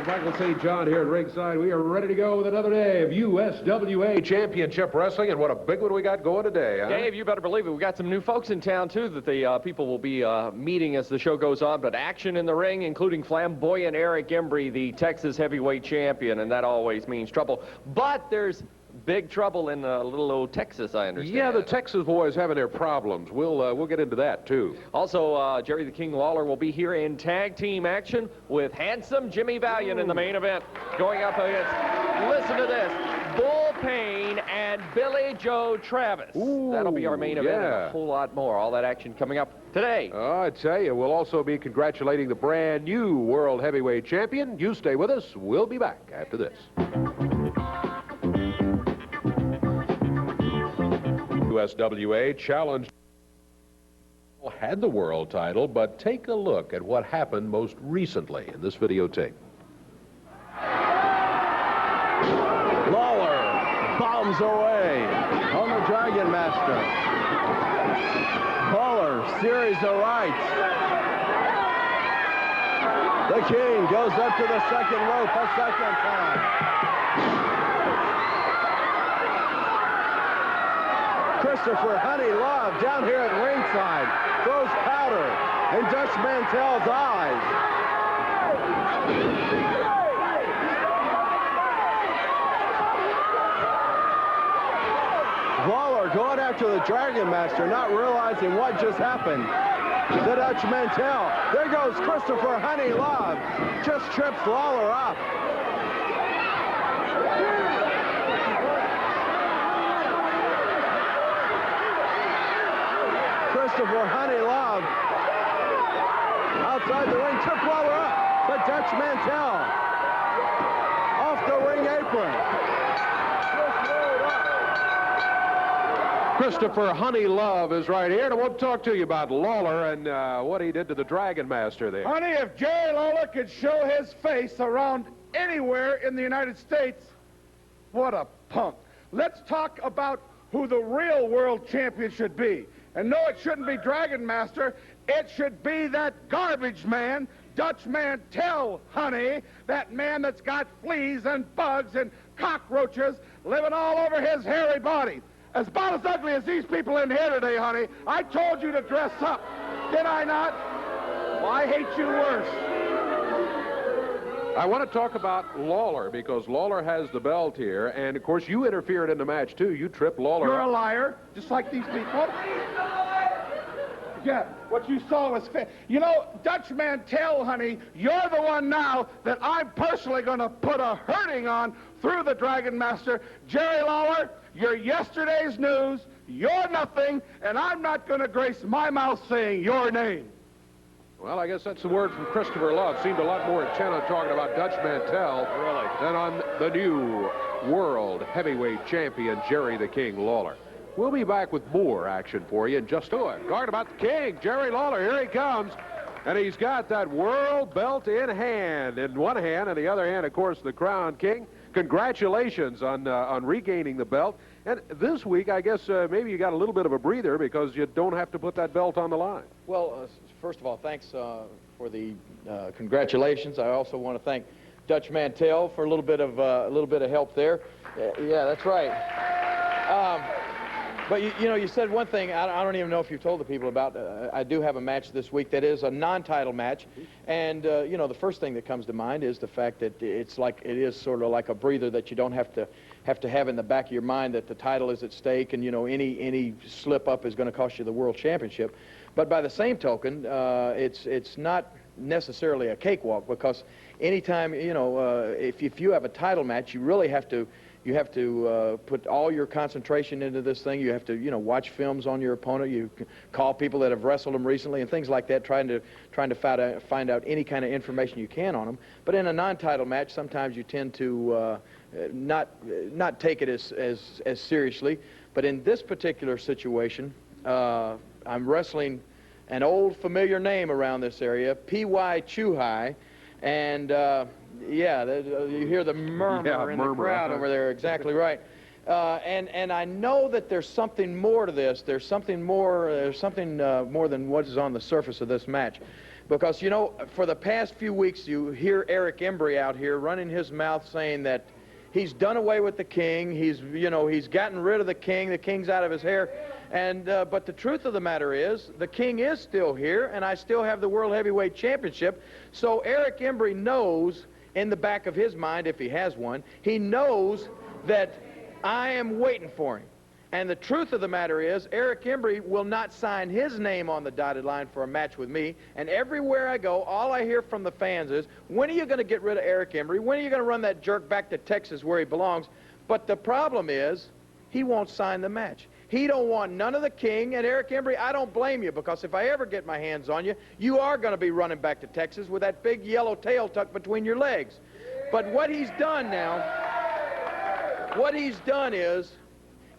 with Michael St. John here at ringside. We are ready to go with another day of USWA Championship Wrestling, and what a big one we got going today, huh? Dave, you better believe it. We got some new folks in town, too, that the people will be meeting as the show goes on. But action in the ring, including Flamboyant Eric Embry, the Texas heavyweight champion, and that always means trouble. But there's big trouble in little old Texas, I understand. Yeah, the Texas boys having their problems. We'll get into that, too. Also, Jerry the King Lawler will be here in tag team action with handsome Jimmy Valiant in the main event. Going up against, listen to this, Bull Payne and Billy Joe Travis. Ooh, that'll be our main event and yeah. a whole lot more. All that action coming up today. I tell you, we'll also be congratulating the brand new World Heavyweight Champion. You stay with us. We'll be back after this. USWA challenge had the world title, but take a look at what happened most recently in this videotape. Lawler bombs away on the Dragon Master. Lawler, series of rights. The King goes up to the second rope a second time. Christopher Honey Love down here at ringside throws powder in Dutch Mantell's eyes. Lawler going after the Dragon Master, not realizing what just happened. The Dutch Mantell. There goes Christopher Honey Love. Just trips Lawler up. Christopher Honey Love outside the ring, took Lawler up, but Dutch Mantell off the ring apron. Christopher Honey Love is right here, and we'll talk to you about Lawler and what he did to the Dragon Master there. Honey, if Jerry Lawler could show his face around anywhere in the United States, what a punk. Let's talk about who the real world champion should be. And no, it shouldn't be Dragon Master. It should be that garbage man, Dutch Mantell, honey. That man that's got fleas and bugs and cockroaches living all over his hairy body. About as ugly as these people in here today, honey. I told you to dress up. Did I not? Well, I hate you worse. I want to talk about Lawler because Lawler has the belt here, and of course you interfered in the match too. You tripped Lawler. You're a liar, just like these people. Yeah, what you saw was you know, Dutch Mantell, honey, you're the one now that I'm personally going to put a hurting on through the Dragon Master. Jerry Lawler, you're yesterday's news, you're nothing, and I'm not going to grace my mouth saying your name. Well, I guess that's the word from Christopher Love. Seemed a lot more intent on talking about Dutch Mantell than on the new World Heavyweight Champion, Jerry the King Lawler. We'll be back with more action for you in just a minute. Talking about the King, Jerry Lawler, here he comes. And he's got that world belt in hand, in one hand, and the other hand, of course, the Crown King. Congratulations on regaining the belt. And this week, I guess maybe you got a little bit of a breather because you don't have to put that belt on the line. Well, first of all, thanks for the congratulations. I also want to thank Dutch Mantell for a little bit of help there. Yeah, that's right. But you know, you said one thing I don't even know if you've told the people about. I do have a match this week that is a non-title match, and you know, the first thing that comes to mind is the fact that it is sort of like a breather that you don't have to have in the back of your mind that the title is at stake, and you know, any slip up is going to cost you the world championship. But by the same token, it's not necessarily a cakewalk, because anytime, you know, if you have a title match, you really have to put all your concentration into this thing. You have to, you know, watch films on your opponent. You call people that have wrestled them recently and things like that, trying to find out any kind of information you can on them. But in a non-title match, sometimes you tend to not take it as seriously. But in this particular situation, I'm wrestling an old familiar name around this area, P.Y. Chuhai, and yeah, you hear the murmur in the crowd over there. Exactly right. And I know that there's something more to this. There's something more than what is on the surface of this match. Because, you know, for the past few weeks, you hear Eric Embry out here running his mouth saying that he's done away with the King. He's gotten rid of the King. The King's out of his hair. And but the truth of the matter is, the King is still here, and I still have the World Heavyweight Championship. So Eric Embry knows, in the back of his mind, if he has one, he knows that I am waiting for him. And the truth of the matter is, Eric Embry will not sign his name on the dotted line for a match with me. And everywhere I go, all I hear from the fans is, when are you going to get rid of Eric Embry? When are you going to run that jerk back to Texas where he belongs? But the problem is, he won't sign the match. He don't want none of the King. And Eric Embry, I don't blame you, because if I ever get my hands on you, you are going to be running back to Texas with that big yellow tail tucked between your legs. But what he's done now, what he's done is,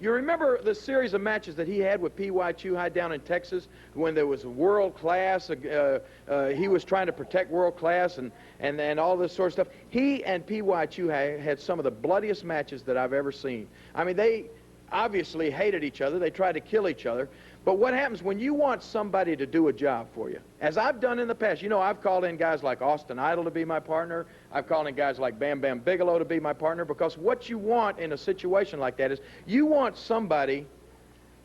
you remember the series of matches that he had with PYTs down in Texas when there was world class, he was trying to protect world class and all this sort of stuff. He and PYTs had some of the bloodiest matches that I've ever seen. I mean, they obviously hated each other. They tried to kill each other. But what happens when you want somebody to do a job for you? As I've done in the past, you know, I've called in guys like Austin Idol to be my partner. I've called in guys like Bam Bam Bigelow to be my partner, because what you want in a situation like that is you want somebody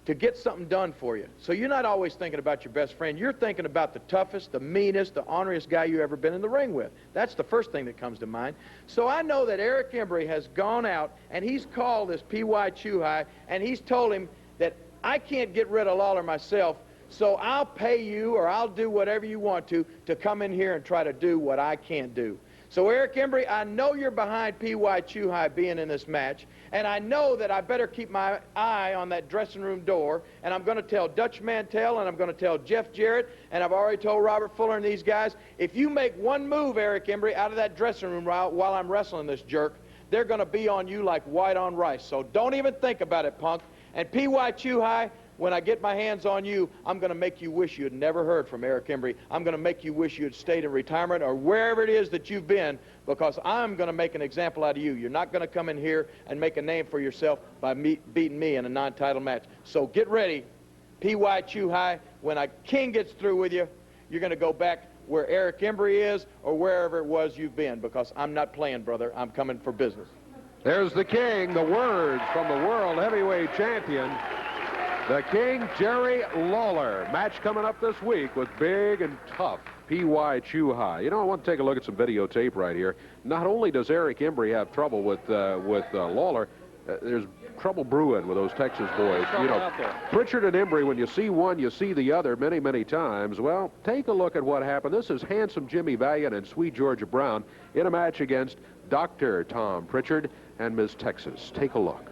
to get something done for you. So you're not always thinking about your best friend. You're thinking about the toughest, the meanest, the honoriest guy you ever been in the ring with. That's the first thing that comes to mind. So I know that Eric Embry has gone out and he's called this PYTs and he's told him that I can't get rid of Lawler myself, so I'll pay you or I'll do whatever you want to come in here and try to do what I can't do. So Eric Embry, I know you're behind PYTs being in this match, and I know that I better keep my eye on that dressing room door, and I'm going to tell Dutch Mantell, and I'm going to tell Jeff Jarrett, and I've already told Robert Fuller and these guys, if you make one move, Eric Embry, out of that dressing room while I'm wrestling this jerk, they're going to be on you like white on rice. So don't even think about it, punk. And PYTs, when I get my hands on you, I'm going to make you wish you had never heard from Eric Embry. I'm going to make you wish you had stayed in retirement or wherever it is that you've been, because I'm going to make an example out of you. You're not going to come in here and make a name for yourself by beating me in a non-title match. So get ready, PYTs. When a King gets through with you, you're going to go back where Eric Embry is or wherever it was you've been, because I'm not playing, brother. I'm coming for business. There's the King, the words from the World Heavyweight Champion, the King, Jerry Lawler. Match coming up this week with big and tough PYTs. You know, I want to take a look at some videotape right here. Not only does Eric Embry have trouble with Lawler, there's trouble brewing with those Texas boys. You know, Pritchard and Embry, when you see one, you see the other many, many times. Well, take a look at what happened. This is handsome Jimmy Valiant and sweet Georgia Brown in a match against Dr. Tom Pritchard and Miss Texas. Take a look.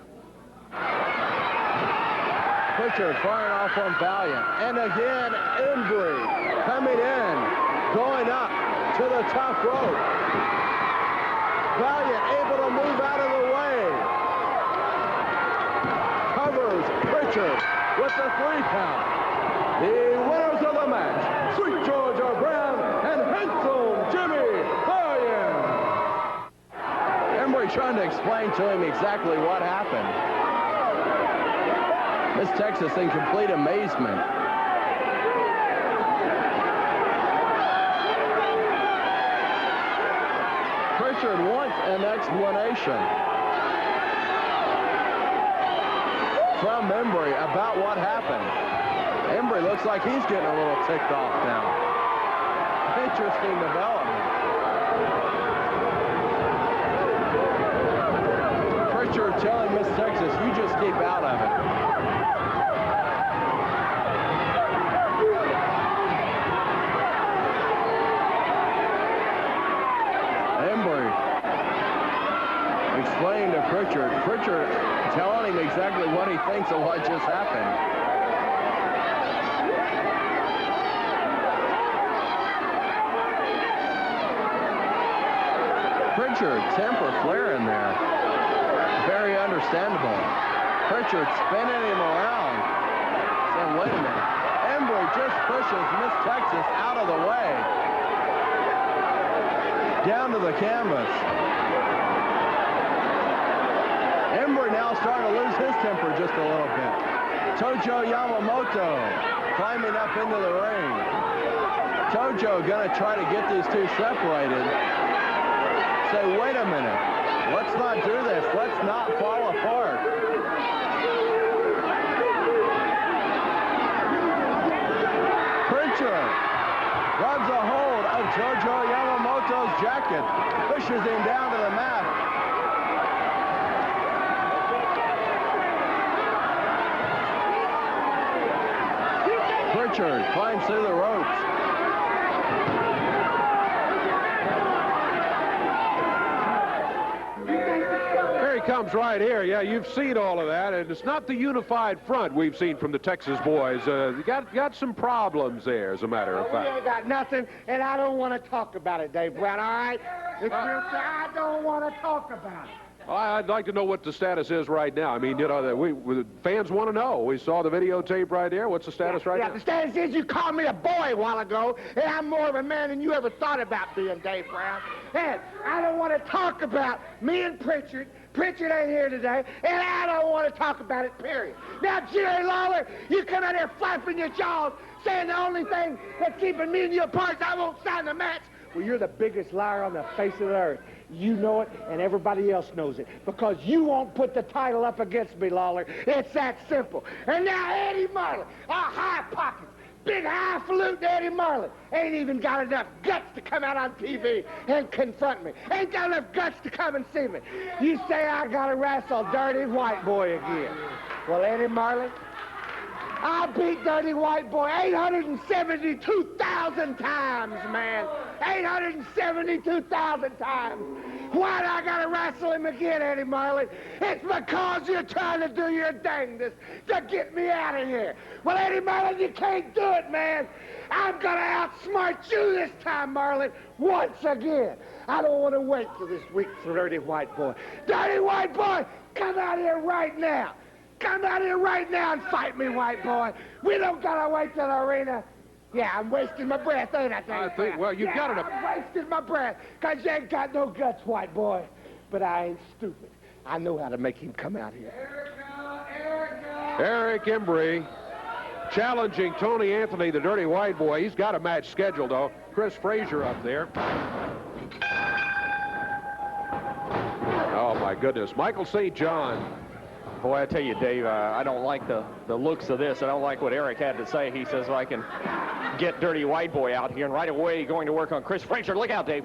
Pritchard firing off on Valiant. And again, Embry coming in, going up to the top rope. Valiant able to move out of the way. Covers Pritchard with the 3 count. The winners of the match, Sweet Georgia Brown and handsome Jimmy Valiant. Embry trying to explain to him exactly what happened. Miss Texas in complete amazement. Pritchard wants an explanation from Embry about what happened. Embry looks like he's getting a little ticked off now. Interesting development. Pritchard telling Miss Texas, you just keep out of it. Embry explaining to Pritchard. Pritchard telling him exactly what he thinks of what just happened. Pritchard, temper flaring there. Very understandable. Pritchard spinning him around. Saying, wait a minute. Embry just pushes Miss Texas out of the way. Down to the canvas. Embry now starting to lose his temper just a little bit. Tojo Yamamoto climbing up into the ring. Tojo gonna try to get these two separated. Say, wait a minute, let's not do this. Let's not fall apart. Pritchard grabs a hold of Tojo Yamamoto's jacket, pushes him down to the mat. Pritchard climbs through the ropes. Here he comes right here. Yeah, you've seen all of that, and it's not the unified front we've seen from the Texas boys. Got some problems there, as a matter of fact. We ain't got nothing, and I don't want to talk about it, Dave Brown, all right? I don't want to talk about it. I'd like to know what the status is right now. I mean, you know, the fans want to know. We saw the videotape right there. What's the status right now? Yeah, the status is you called me a boy a while ago, and I'm more of a man than you ever thought about being, Dave Brown. And I don't want to talk about me and Pritchard. Pritchard ain't here today, and I don't want to talk about it, period. Now, Jerry Lawler, you come out here flapping your jaws, saying the only thing that's keeping me and you apart is I won't sign the match. Well, you're the biggest liar on the face of the earth. You know it, and everybody else knows it, because you won't put the title up against me, Lawler. It's that simple. And now Eddie Marlin, a high pocket, big highfalutin Eddie Marlin, ain't even got enough guts to come out on TV and confront me. Ain't got enough guts to come and see me. You say I gotta wrestle Dirty White Boy again. Well, Eddie Marlin, I beat Dirty White Boy 872,000 times, man. 872,000 times. Why'd I gotta wrestle him again, Eddie Marlin? It's because you're trying to do your dangdest to get me out of here. Well, Eddie Marlin, you can't do it, man. I'm gonna outsmart you this time, Marlin, once again. I don't want to wait till this week for Dirty White Boy. Dirty White Boy, come out here right now. Come out here right now and fight me, White Boy. We don't gotta wait till the arena. Yeah, I'm wasting my breath, ain't I? I think, well, you've got it. I'm wasting my breath, because you ain't got no guts, White Boy. But I ain't stupid. I know how to make him come out here. Eric Embry challenging Tony Anthony, the Dirty White Boy. He's got a match scheduled, though. Chris Frazier up there. Oh, my goodness. Michael St. John. Boy, I tell you, Dave, I don't like the looks of this. I don't like what Eric had to say. He says, I can get Dirty White Boy out here, and right away going to work on Chris Frazier. Look out, Dave.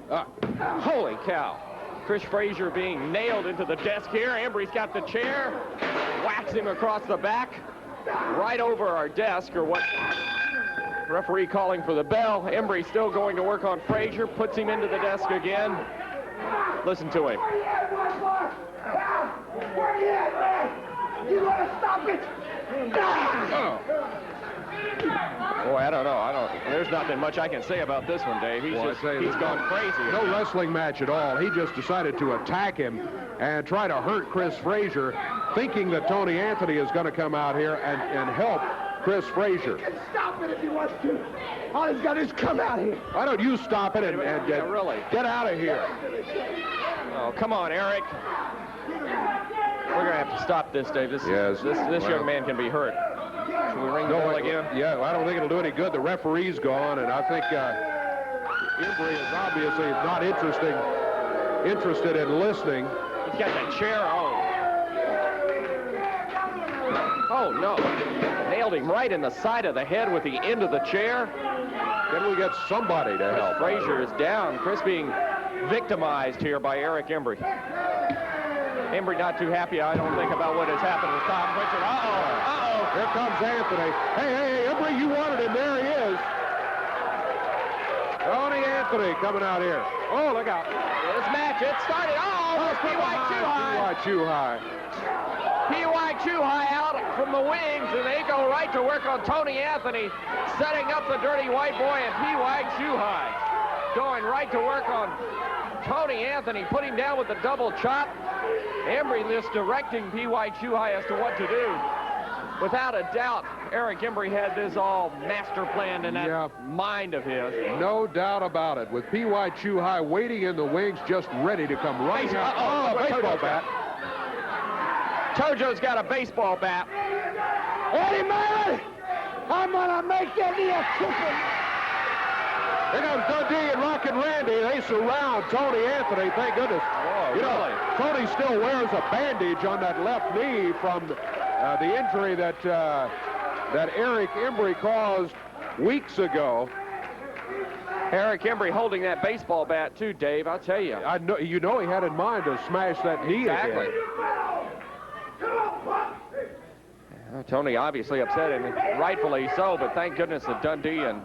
Holy cow. Chris Frazier being nailed into the desk here. Embry's got the chair. Whacks him across the back. Right over our desk, or what? Referee calling for the bell. Embry still going to work on Frazier. Puts him into the desk again. Listen to him. Where you at, man? You want to stop it? Boy, I don't know. There's nothing much I can say about this one, Dave. He's gone crazy. No wrestling match at all. He just decided to attack him and try to hurt Chris Frazier, thinking that Tony Anthony is going to come out here and help Chris Frazier. He can stop it if he wants to. All he's got to do is come out here. Why don't you stop it and really get out of here? Oh, come on, Eric. We're going to have to stop this, Dave. This young man can be hurt. Should we ring the bell again? Yeah, I don't think it'll do any good. The referee's gone, and I think Embry is obviously not interested in listening. He's got that chair. Oh, no. Nailed him right in the side of the head with the end of the chair. Can we get somebody to help? Frazier is down. Chris being victimized here by Eric Embry. Embry not too happy, I don't think, about what has happened with Tom Pritchard. Here comes Anthony. Hey, Embry, you wanted him. There he is. Tony Anthony coming out here. Oh, look out. This match, it started. PY too high. PY too high out from the wings, and they go right to work on Tony Anthony, setting up the Dirty White Boy, and PY too high going right to work on Tony Anthony, put him down with the double chop. Embry just directing PY Chuhai as to what to do. Without a doubt, Eric Embry had this all master planned in that mind of his. No doubt about it. With PY Chuhai waiting in the wings, just ready to come right out. Oh, baseball bat. Tojo's got a baseball bat. Eddie Marlin, I'm gonna make that be a super. Here comes Dundee and Rockin' Randy. They surround Tony Anthony. Thank goodness. Oh, you know, Tony still wears a bandage on that left knee from the injury that Eric Embry caused weeks ago. Eric Embry holding that baseball bat too, Dave. I'll tell you. I know, you know, he had in mind to smash that knee Exactly. again. Tony obviously upset, and rightfully so, but thank goodness that Dundee and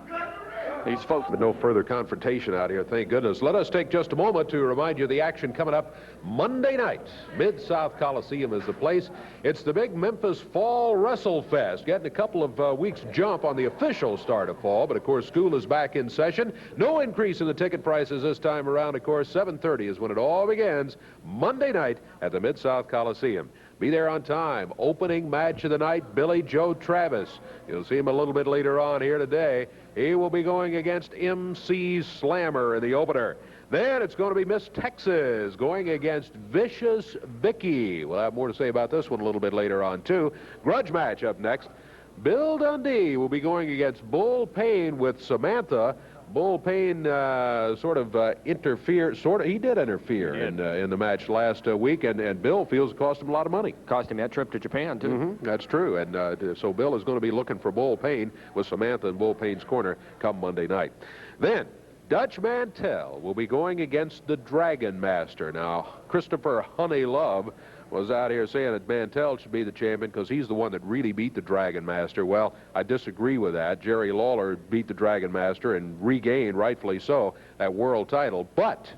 these folks. But no further confrontation out here, thank goodness. Let us take just a moment to remind you of the action coming up Monday night. Mid-South Coliseum is the place. It's the big Memphis Fall Wrestle Fest. Getting a couple of weeks jump on the official start of fall, but of course school is back in session. No increase in the ticket prices this time around, of course. 7:30 is when it all begins. Monday night at the Mid-South Coliseum. Be there on time. Opening match of the night, Billy Joe Travis. You'll see him a little bit later on here today. He will be going against MC Slammer in the opener. Then it's going to be Miss Texas going against Vicious Vicki. We'll have more to say about this one a little bit later on, too. Grudge match up next. Bill Dundee will be going against Bull Payne with Samantha. Bull Payne interfered. He did interfere in the match last week, and Bill feels it cost him a lot of money. Cost him that trip to Japan, too. That's true, and so Bill is going to be looking for Bull Payne with Samantha in Bull Payne's corner come Monday night. Then Dutch Mantell will be going against the Dragon Master. Now, Christopher Honey Love was out here saying that Mantell should be the champion because he's the one that really beat the Dragon Master. Well, I disagree with that. Jerry Lawler beat the Dragon Master and regained, rightfully so, that world title. But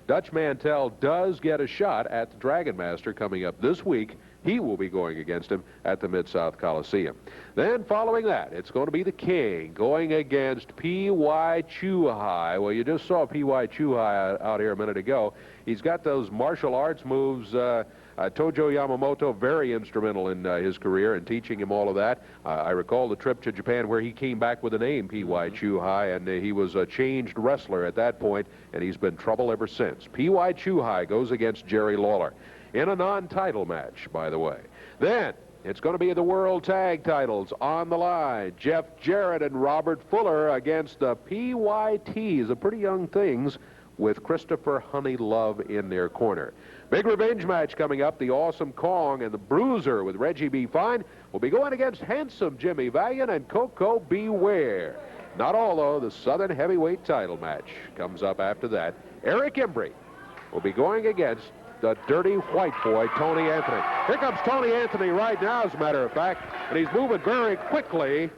Dutch Mantell does get a shot at the Dragon Master coming up this week. He will be going against him at the Mid-South Coliseum. Then following that, it's going to be the King going against P.Y. Chuhai. Well, you just saw P.Y. Chuhai out here a minute ago. He's got those martial arts moves. Tojo Yamamoto, very instrumental in his career and teaching him all of that. I recall the trip to Japan where he came back with the name P.Y. Chuhai, and he was a changed wrestler at that point, and he's been trouble ever since. P.Y. Chuhai goes against Jerry Lawler in a non-title match, by the way. Then it's going to be the World Tag Titles on the line. Jeff Jarrett and Robert Fuller against the PYTs, the Pretty Young Things, with Christopher Honey Love in their corner. Big revenge match coming up. The Awesome Kong and the Bruiser with Reggie B. Fine will be going against Handsome Jimmy Valiant and Koko B. Ware. Not all, though. The Southern Heavyweight title match comes up after that. Eric Embry will be going against the dirty white boy, Tony Anthony. Here comes Tony Anthony right now, as a matter of fact, and he's moving very quickly,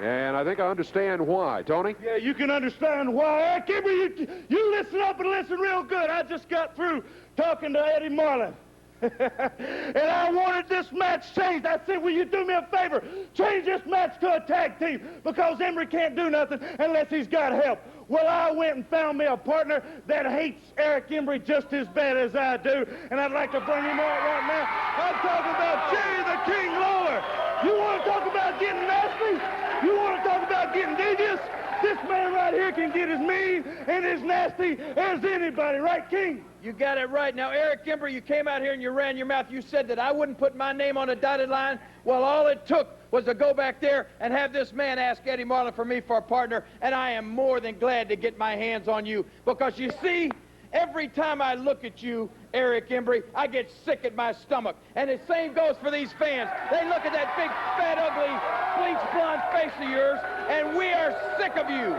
and I think I understand why. Tony? Yeah, you can understand why. Embry, you listen up and listen real good. I just got through talking to Eddie Marlin. And I wanted this match changed. I said, will you do me a favor? Change this match to a tag team, because Embry can't do nothing unless he's got help. Well, I went and found me a partner that hates Eric Embry just as bad as I do, and I'd like to bring him on right now. I'm talking about Jerry the King Lawler. You want to talk about getting nasty? You want to talk about getting devious? This man right here can get as mean and as nasty as anybody, right, King? You got it right. Now, Eric Embry, you came out here and you ran your mouth. You said that I wouldn't put my name on a dotted line. Well, all it took was to go back there and have this man ask Eddie Marlin for me for a partner, and I am more than glad to get my hands on you, because you see, every time I look at you, Eric Embry, I get sick at my stomach. And the same goes for these fans. They look at that big, fat, ugly, bleached blonde face of yours, and we are sick of you.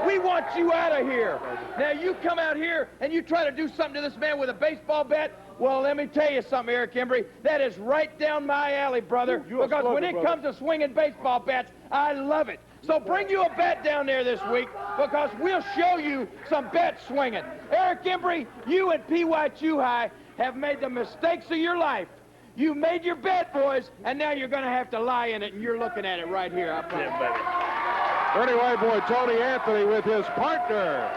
We want you out of here. Now, you come out here and you try to do something to this man with a baseball bat. Well, let me tell you something, Eric Embry. That is right down my alley, brother. Because when it comes to swinging baseball bats, I love it. So bring you a bat down there this week, because we'll show you some bat swinging. Eric Embry, you and P.Y. Chuhai have made the mistakes of your life. You made your bet, boys, and now you're going to have to lie in it, and you're looking at it right here. Yeah, baby. Dirty white boy Tony Anthony with his partner.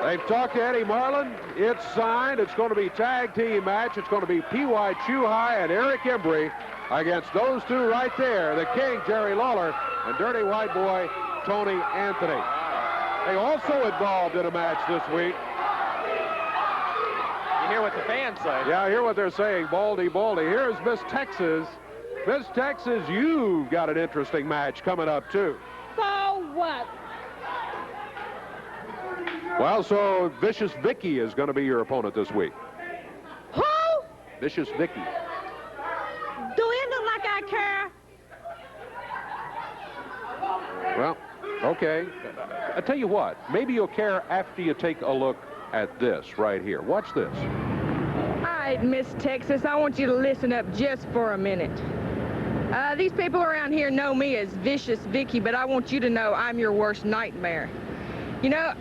They've talked to Eddie Marlin. It's signed. It's going to be tag team match. It's going to be P.Y. Chuhai and Eric Embry against those two right there, the King, Jerry Lawler, and dirty white boy Tony Anthony. They also involved in a match this week. You hear what the fans say. Yeah, I hear what they're saying. Baldy, Baldy. Here's Miss Texas. Miss Texas, you've got an interesting match coming up, too. So what? Well, so Vicious Vicki is going to be your opponent this week. Who? Vicious Vicki. Do it look like I care? Well, okay. I tell you what, maybe you'll care after you take a look at this right here. Watch this. All right, Miss Texas, I want you to listen up just for a minute. These people around here know me as Vicious Vicki, but I want you to know I'm your worst nightmare. You know,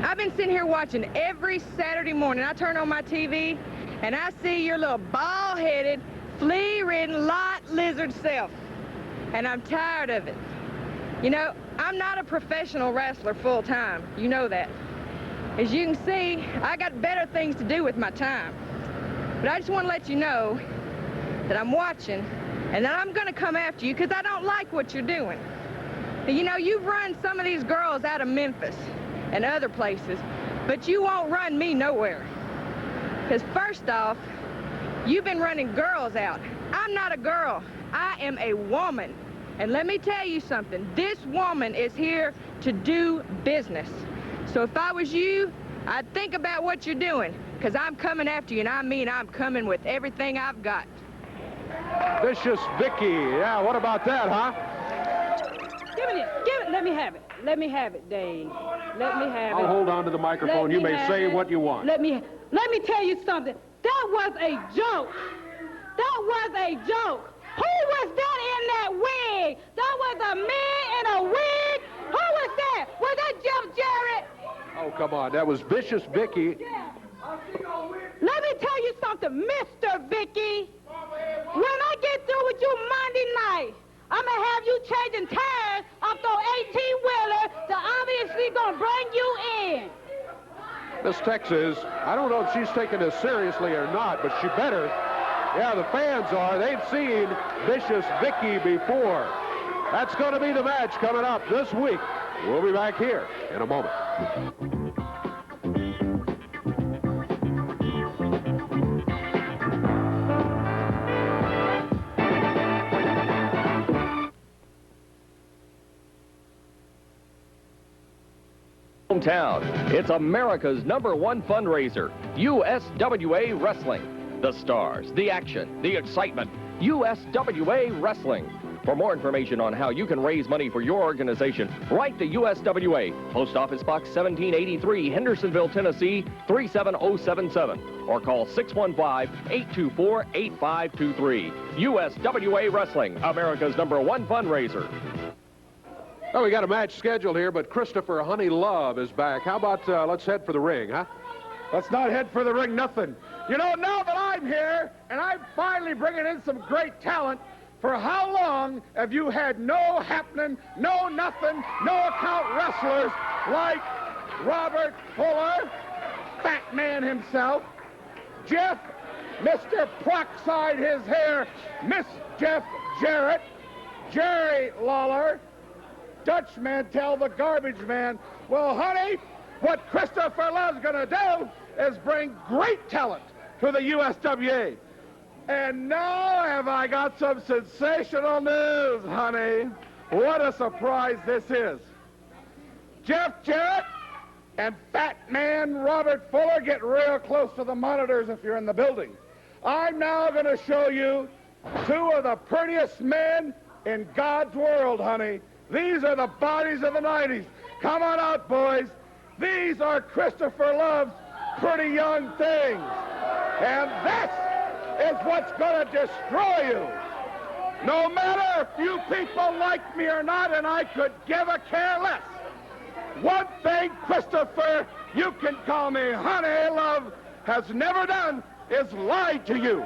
I've been sitting here watching every Saturday morning. I turn on my TV, and I see your little bald-headed, flea-ridden, lot lizard self, and I'm tired of it. You know, I'm not a professional wrestler full-time. You know that. As you can see, I got better things to do with my time. But I just want to let you know that I'm watching and that I'm going to come after you because I don't like what you're doing. You know, you've run some of these girls out of Memphis and other places, but you won't run me nowhere. Because first off, you've been running girls out. I'm not a girl. I am a woman. And let me tell you something. This woman is here to do business. So if I was you, I'd think about what you're doing, because I'm coming after you, and I mean I'm coming with everything I've got. Vicious Vicki. Yeah, what about that, huh? Give it. Let me have it. Let me have it, Dave. Let me have it. I'll hold on to the microphone. You may say what you want. Let me tell you something. That was a joke. That was a joke. Who was that in that wig? That was a man in a wig? Who was that? Was that Jeff Jarrett? Oh, come on. That was Vicious Vicki. Yeah. Let me tell you something, Mr. Vicki. When I get through with you Monday night, I'm going to have you changing tires off those 18-wheeler that obviously going to bring you in. Miss Texas, I don't know if she's taking this seriously or not, but she better. Yeah, the fans are. They've seen Vicious Vicki before. That's going to be the match coming up this week. We'll be back here in a moment. Hometown. It's America's #1 fundraiser, USWA Wrestling. The stars, the action, the excitement, USWA Wrestling. For more information on how you can raise money for your organization, write to USWA, Post Office Box 1783, Hendersonville, Tennessee 37077, or call 615-824-8523. USWA Wrestling, America's #1 fundraiser. Well, we got a match scheduled here, but Christopher Honey Love is back. How about let's head for the ring, huh? Let's not head for the ring, nothing. You know, now that I'm here, and I'm finally bringing in some great talent, for how long have you had no happening, no nothing, no account wrestlers like Robert Fuller, Fat Man himself, Jeff, Mr. Peroxide his hair, Miss Jeff Jarrett, Jerry Lawler, Dutch Mantell, the garbage man. Well, honey, what Christopher Love's gonna do is bring great talent to the USWA. And now have I got some sensational news, honey. What a surprise this is. Jeff Jarrett and Fat Man Robert Fuller, get real close to the monitors if you're in the building. I'm now going to show you two of the prettiest men in God's world, honey. These are the bodies of the 90s. Come on out, boys. These are Christopher Love's pretty young things. And this is what's going to destroy you. No matter if you people like me or not, and I could give a care less. One thing, Christopher, you can call me Honey Love, has never done is lied to you.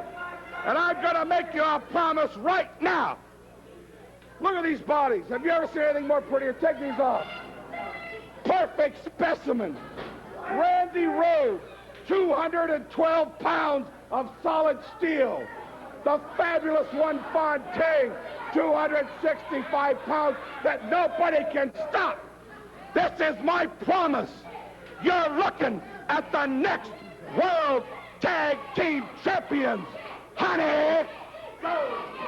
And I'm going to make you a promise right now. Look at these bodies. Have you ever seen anything more prettier? Take these off. Perfect specimen. Randy Rhodes, 212 pounds of solid steel. The fabulous one, Fontaine, 265 pounds that nobody can stop. This is my promise. You're looking at the next World Tag Team Champions, Honey.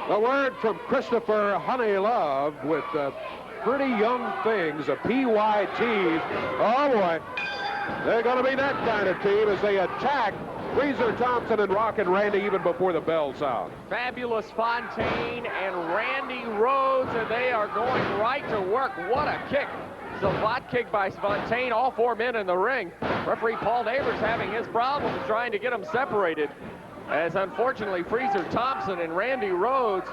The word from Christopher Honey Love with pretty young things, the PYTs. Oh, boy. They're going to be that kind of team as they attack Frazier, Thompson, and Rockin Randy even before the bell sounds. Fabulous Fontaine and Randy Rhodes, and they are going right to work. What a kick. Savate kick by Fontaine, all 4 men in the ring. Referee Paul Neighbors having his problems trying to get them separated, as unfortunately Frazier, Thompson, and Randy Rhodes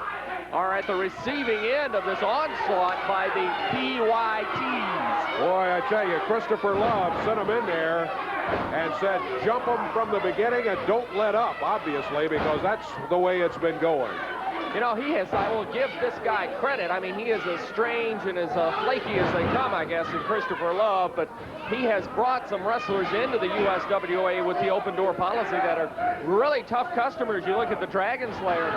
are at the receiving end of this onslaught by the PYTs. Boy, I tell you, Christopher Love sent them in there and said, jump them from the beginning and don't let up, obviously, because that's the way it's been going. You know, I will give this guy credit. I mean, he is as strange and as flaky as they come, I guess, in Christopher Love, but he has brought some wrestlers into the USWA with the open door policy that are really tough customers. You look at the Dragon Slayer,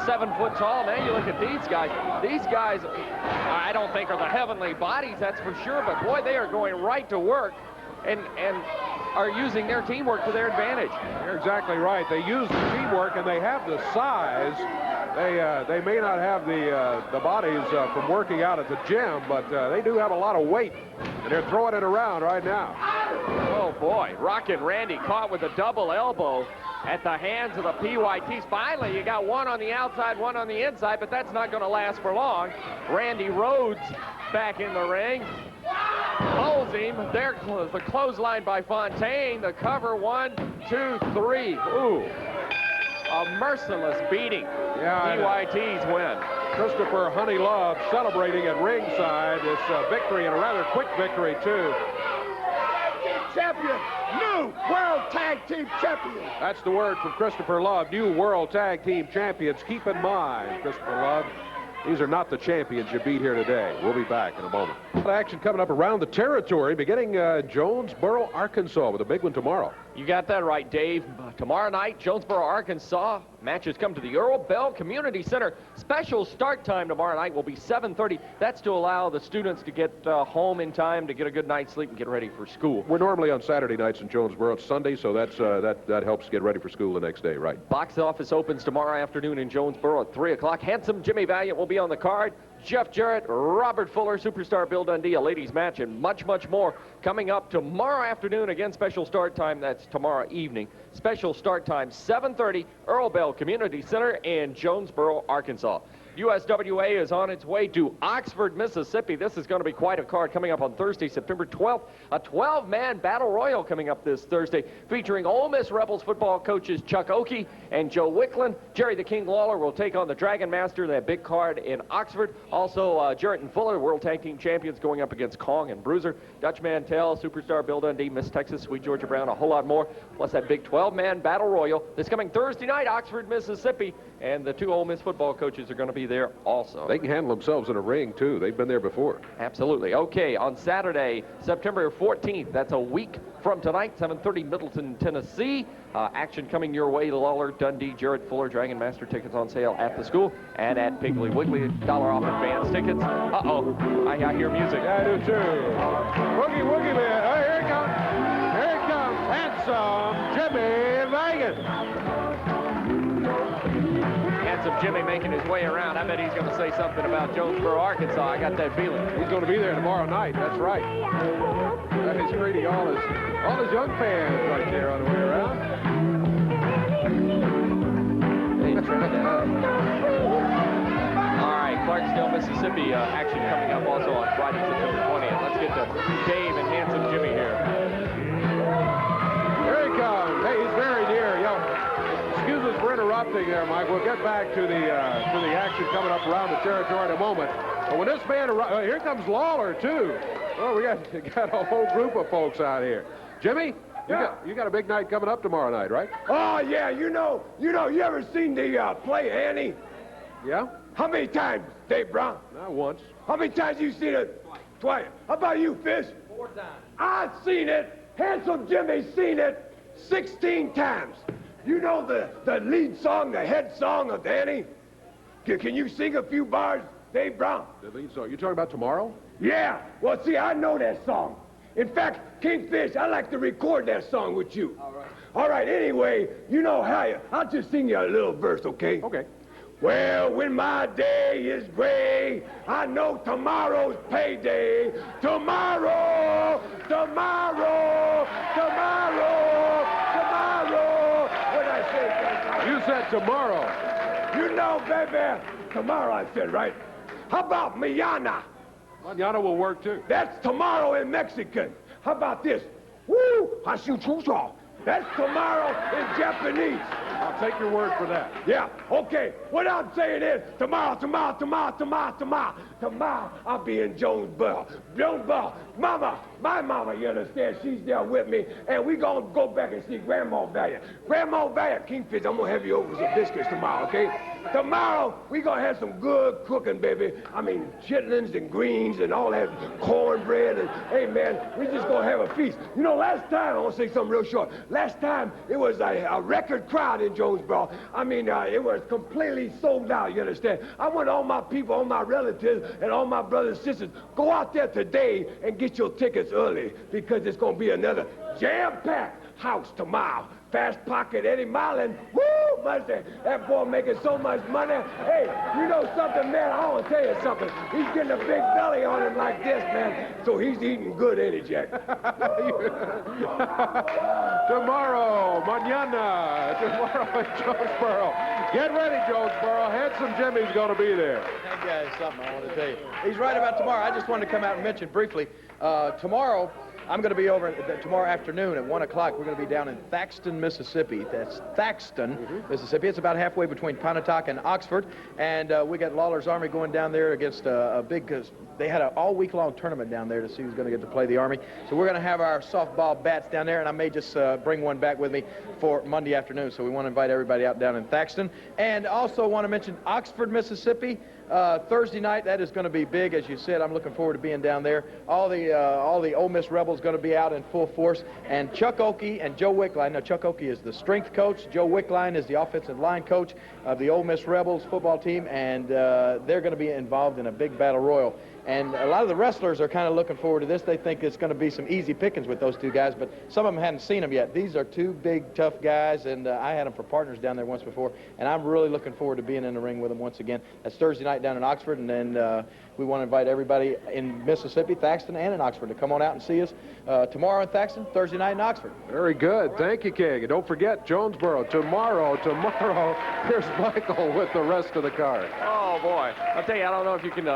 7 foot tall. Now you look at these guys. These guys, I don't think are the heavenly bodies, that's for sure, but boy, they are going right to work and are using their teamwork to their advantage. You're exactly right. They use the teamwork and they have the size. They may not have the bodies from working out at the gym, but they do have a lot of weight, and they're throwing it around right now. Oh boy, Rockin Randy caught with a double elbow at the hands of the PYTs. Finally, you got one on the outside, one on the inside, but that's not going to last for long. Randy Rhodes back in the ring. Holds him. There, the clothesline by Fontaine. The cover, 1, 2, 3. Ooh. A merciless beating. Yeah, PYTs win. Christopher Honey Love celebrating at ringside this victory, and a rather quick victory, too. Champion, new World Tag Team Champion. That's the word from Christopher Love, new World Tag Team Champions. Keep in mind, Christopher Love, these are not the champions you beat here today. We'll be back in a moment. Action coming up around the territory, beginning Jonesboro, Arkansas, with a big one tomorrow. You got that right, Dave. Tomorrow night, Jonesboro, Arkansas. Matches come to the Earl Bell Community Center. Special start time tomorrow night will be 7:30. That's to allow the students to get home in time to get a good night's sleep and get ready for school. We're normally on Saturday nights in Jonesboro. It's Sunday, so that helps get ready for school the next day, right? Box office opens tomorrow afternoon in Jonesboro at 3 o'clock. Handsome Jimmy Valiant will be on the card. Jeff Jarrett, Robert Fuller, Superstar Bill Dundee, a ladies match, and much, much more coming up tomorrow afternoon. Again, special start time, that's tomorrow evening. Special start time, 7:30, Earl Bell Community Center in Jonesboro, Arkansas. USWA is on its way to Oxford, Mississippi. This is going to be quite a card coming up on Thursday, September 12th. A 12-man battle royal coming up this Thursday, featuring Ole Miss Rebels football coaches Chuck Oakey and Joe Wicklund. Jerry the King Lawler will take on the Dragon Master, that big card in Oxford. Also, Jarrett and Fuller, World Tag Team Champions, going up against Kong and Bruiser. Dutch Mantell, Superstar Bill Dundee, Miss Texas, Sweet Georgia Brown, a whole lot more. Plus that big 12-man battle royal this coming Thursday night, Oxford, Mississippi. And the 2 Ole Miss football coaches are going to be there also. They can handle themselves in a ring, too. They've been there before. Absolutely. Okay, on Saturday, September 14th, that's a week from tonight, 7:30, Middleton, Tennessee. Action coming your way, Lawler, Dundee, Jarrett, Fuller, Dragon Master tickets on sale at the school and at Piggly Wiggly. $1 off advance tickets. Uh-oh, I hear music. Yeah, I do, too. Woogie, Woogie, man. Oh, here it comes. Here it comes. Handsome Jimmy Valiant. Handsome Jimmy making his way around. I bet he's going to say something about Jonesboro, Arkansas. I got that feeling. He's going to be there tomorrow night. That's right. That is greeting all his young fans right there on the way around. All right, Clarksdale, Mississippi action coming up also on Friday, September 20th. Let's get to Dave and Handsome Jimmy here. Here he comes. Hey, he's very near. Excuse us for interrupting there, Mike. We'll get back to the action coming up around the territory in a moment. But when this man arrives, here comes Lawler, too. Well, we got a whole group of folks out here. Jimmy, you got a big night coming up tomorrow night, right? Oh, yeah, you ever seen the play Annie? Yeah? How many times, Dave Brown? Not once. How many times you seen it? Twice. How about you, Fish? 4 times. I've seen it. Handsome Jimmy's seen it 16 times. You know the lead song, the head song of Annie? Can you sing a few bars, Dave Brown? The lead song. You talking about tomorrow? Yeah. Well, see, I know that song. In fact, Kingfish, I'd like to record that song with you. All right, anyway, you know how I'll just sing you a little verse, okay? Okay. Well, when my day is gray, I know tomorrow's payday. Tomorrow, tomorrow, tomorrow, tomorrow. What did I say? You said tomorrow. You know, baby, tomorrow I said, right? How about mañana? Mañana will work too. That's tomorrow in Mexican. How about this? Woo! Hashuchucho. That's tomorrow in Japanese. I'll take your word for that. Yeah, okay. What I'm saying is, tomorrow, I'll be in Jonesboro. Jonesboro, Mama, my mama, you understand, she's there with me, and we gonna go back and see Grandma Valiant. Grandma Valiant, Kingfish, I'm gonna have you over some biscuits tomorrow, okay? Tomorrow, we gonna have some good cooking, baby. I mean, chitlins and greens and all that cornbread, and hey, man, we just gonna have a feast. You know, last time, I wanna say something real short. Last time, it was a record crowd in Jonesboro. I mean, it was completely sold out, you understand? I want all my people, all my relatives, and all my brothers and sisters, go out there today and get your tickets early, because it's gonna be another jam-packed house tomorrow. Fast Pocket, Eddie Marlin, woo, Mustang. That boy making so much money. Hey, you know something, man? I want to tell you something. He's getting a big belly on him like this, man. So he's eating good, ain't he, Jack? Tomorrow, mañana, tomorrow in Jonesboro. Get ready, Jonesboro. Handsome Jimmy's going to be there. That guy is something I want to tell you. He's right about tomorrow. I just wanted to come out and mention briefly, tomorrow, I'm going to be over tomorrow afternoon at 1 o'clock. We're going to be down in Thaxton, Mississippi. That's Thaxton, Mississippi. It's about halfway between Pontotoc and Oxford. And we got Lawler's Army going down there against a big, they had an all-week-long tournament down there to see who's going to get to play the Army. So we're going to have our softball bats down there, and I may just bring one back with me for Monday afternoon. So we want to invite everybody out down in Thaxton. And also want to mention Oxford, Mississippi. Thursday night, that is going to be big, as you said. I'm looking forward to being down there. All the Ole Miss Rebels going to be out in full force. And Chuck Oakey and Joe Wickline. Now, Chuck Oakey is the strength coach. Joe Wickline is the offensive line coach of the Ole Miss Rebels football team. And they're going to be involved in a big battle royal. And a lot of the wrestlers are kind of looking forward to this. They think it's going to be some easy pickings with those two guys, but some of them hadn't seen them yet. These are two big, tough guys, and I had them for partners down there once before, and I'm really looking forward to being in the ring with them once again. That's Thursday night down in Oxford, and then we want to invite everybody in Mississippi, Thaxton, and in Oxford to come on out and see us tomorrow in Thaxton, Thursday night in Oxford. Very good. Thank you, King. And don't forget, Jonesboro, tomorrow, here's Michael with the rest of the card. Oh, boy. I'll tell you, I don't know if you can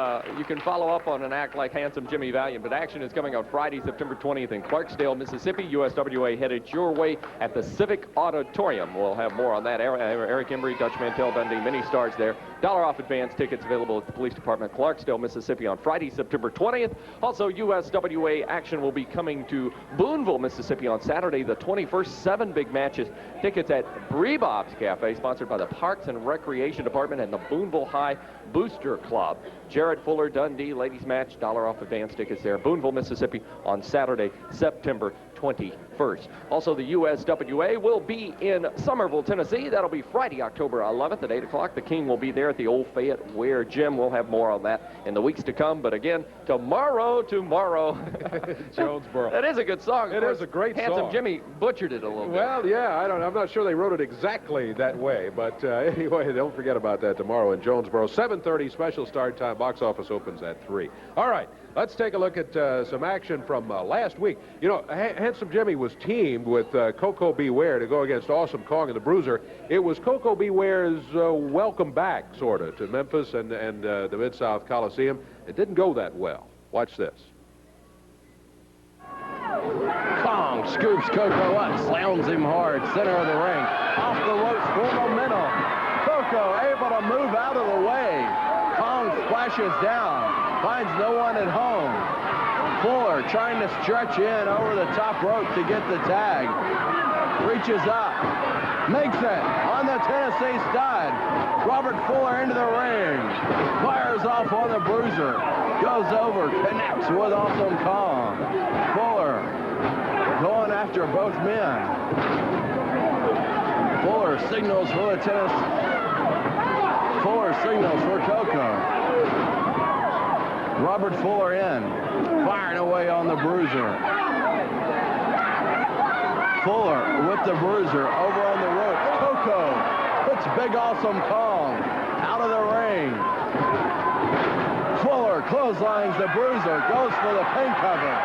follow up on an act like Handsome Jimmy Valiant, but action is coming on Friday, September 20th in Clarksdale, Mississippi. USWA headed your way at the Civic Auditorium. We'll have more on that. Eric Embry, Dutch Mantell, Dundee, many stars there. $1 off advance tickets available at the Police Department, Clarksdale, Mississippi on Friday, September 20th. Also, USWA action will be coming to Boonville, Mississippi on Saturday, the 21st. 7 big matches. Tickets at Brebob's Cafe, sponsored by the Parks and Recreation Department and the Boonville High Booster Club. Jarrett Fuller, Dundee, ladies match, $1 off advance tickets there. Boonville, Mississippi on Saturday, September 21st. Also, the USWA will be in Somerville, Tennessee. That'll be Friday, October 11th at 8 o'clock. The King will be there at the Old Fayette Ware Gym. We'll have more on that in the weeks to come. But again, tomorrow. Jonesboro. That is a good song. It is a great Handsome song. Jimmy butchered it a little bit. Well, yeah, I'm not sure they wrote it exactly that way, but anyway, don't forget about that tomorrow in Jonesboro. 7:30 special start time. Box office opens at 3. All right, let's take a look at some action from last week. You know, Handsome Jimmy was teamed with Koko B. Ware to go against Awesome Kong and the Bruiser. It was Koko B. Ware's welcome back, sort of, to Memphis and the Mid-South Coliseum. It didn't go that well. Watch this. Kong scoops Koko up, slams him hard, center of the ring. Off the ropes for momentum. Koko able to move out of the way. Kong splashes down, finds no one at home. Fuller trying to stretch in over the top rope to get the tag. Reaches up, makes it on the Tennessee stud. Robert Fuller into the ring, fires off on the Bruiser, goes over, connects with Awesome Kong. Fuller going after both men. Fuller signals for the Tennessee. Fuller signals for Koko. Robert Fuller in, firing away on the bruiser. Fuller with the bruiser over on the ropes. Koko puts Big Awesome Kong out of the ring. Fuller clotheslines the bruiser, goes for the pin cover.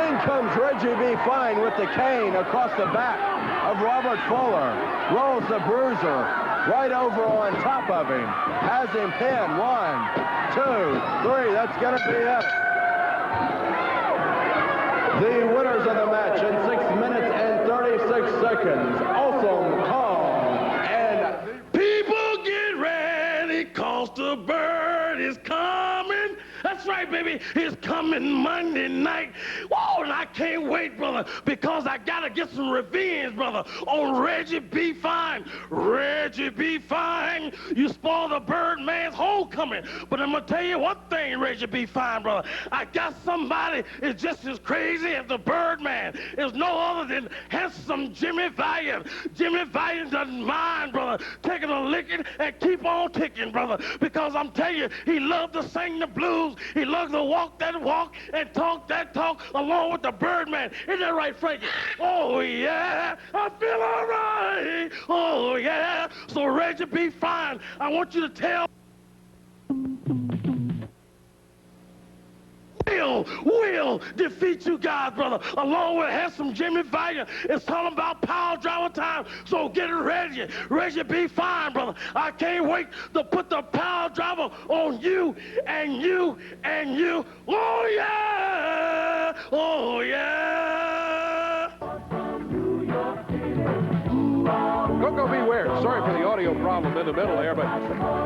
In comes Reggie B. Fine with the cane across the back of Robert Fuller. Rolls the bruiser right over on top of him. Has him pinned. 1, 2, 3. That's going to be it. The winners of the match in 6 minutes and 36 seconds. Awesome Kong and... People get ready, 'cause the bird is coming. That's right, baby. It's coming Monday night. Whoa, and I can't wait, brother, because I got to get some revenge, brother, on Reggie B. Fine. Reggie B. Fine, you spoiled the Birdman's homecoming. But I'm going to tell you one thing, Reggie B. Fine, brother. I got somebody that's just as crazy as the Birdman. It's no other than handsome Jimmy Valiant. Jimmy Valiant doesn't mind, brother, taking a licking and keep on ticking, brother, because I'm telling you, he loved to sing the blues. He loves to walk that walk and talk that talk along with the Birdman. Isn't that right, Frankie? Oh, yeah, I feel all right. Oh, yeah. So, Reggie B. Fine, I want you to tell... Will defeat you guys, brother, along with handsome Jimmy Valiant. It's talking about power driver time, so get ready. Reggie B. Fine, brother. I can't wait to put the power driver on you and you and you. Oh, yeah! Oh, yeah! Koko beware. Sorry for the audio problem in the middle there, but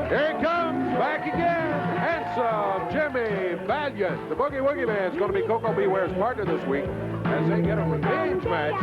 here he comes back again. Handsome Jimmy Valiant. The Boogie Woogie Man's going to be Koko Beware's partner this week as they get a revenge match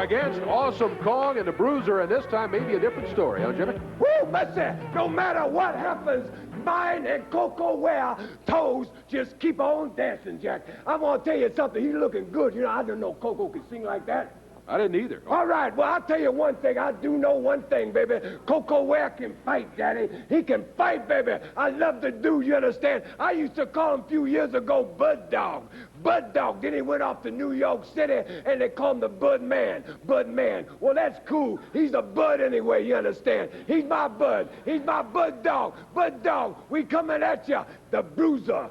against Awesome Kong and the Bruiser, and this time maybe a different story, huh, Jimmy? Woo, listen, no matter what happens, mine and Koko Ware toes just keep on dancing, Jack. I'm going to tell you something. He's looking good. You know, I didn't know Koko could sing like that. I didn't either. All right, well, I'll tell you one thing. I do know one thing, baby. Koko Ware can fight, Daddy. He can fight, baby. I love the dude, you understand? I used to call him a few years ago Bud Dog. Bud Dog. Then he went off to New York City, and they call him the Bud Man. Bud Man. Well, that's cool. He's a Bud anyway, you understand? He's my Bud. He's my Bud Dog. Bud Dog, we coming at you. The Bruiser,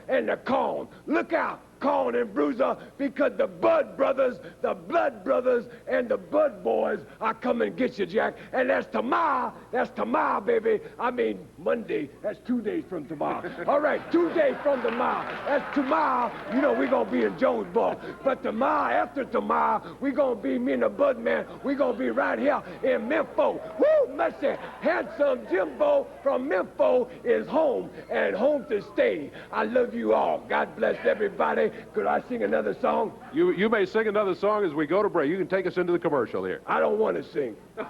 and the Kong. Look out. Kong and Bruiser, because the Bud Brothers, the Blood Brothers, and the Bud Boys are coming to get you, Jack. And that's tomorrow, baby. I mean, Monday. That's 2 days from tomorrow. All right, 2 days from tomorrow. That's tomorrow. You know, we're going to be in Jonesboro. But tomorrow, after tomorrow, we're going to be, me and the Bud Man, we're going to be right here in Memphis. Woo, mercy. Handsome Jimbo from Memphis is home, and home to stay. I love you all. God bless everybody. Could I sing another song? You may sing another song as we go to break. You can take us into the commercial here. I don't want to sing. I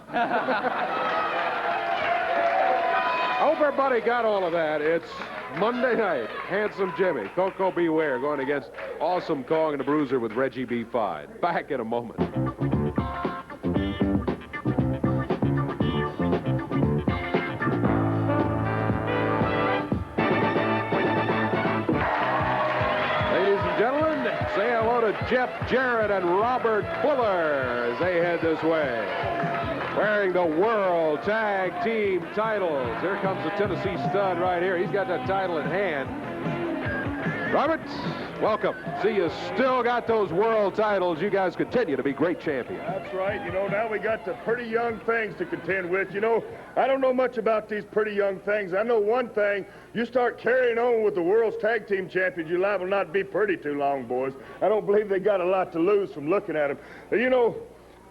hope everybody got all of that. It's Monday night. Handsome Jimmy, Koko Beware going against Awesome Kong and the Bruiser with Reggie B. Fine. Back in a moment. Say hello to Jeff Jarrett and Robert Fuller as they head this way. Wearing the World Tag Team titles. Here comes the Tennessee Stud right here. He's got that title in hand. Robert, welcome. See, you still got those world titles. You guys continue to be great champions. That's right. You know, now we got the pretty young things to contend with. You know, I don't know much about these pretty young things. I know one thing. You start carrying on with the world's tag team champions, you're liable not to be pretty too long, boys. I don't believe they got a lot to lose from looking at them. You know,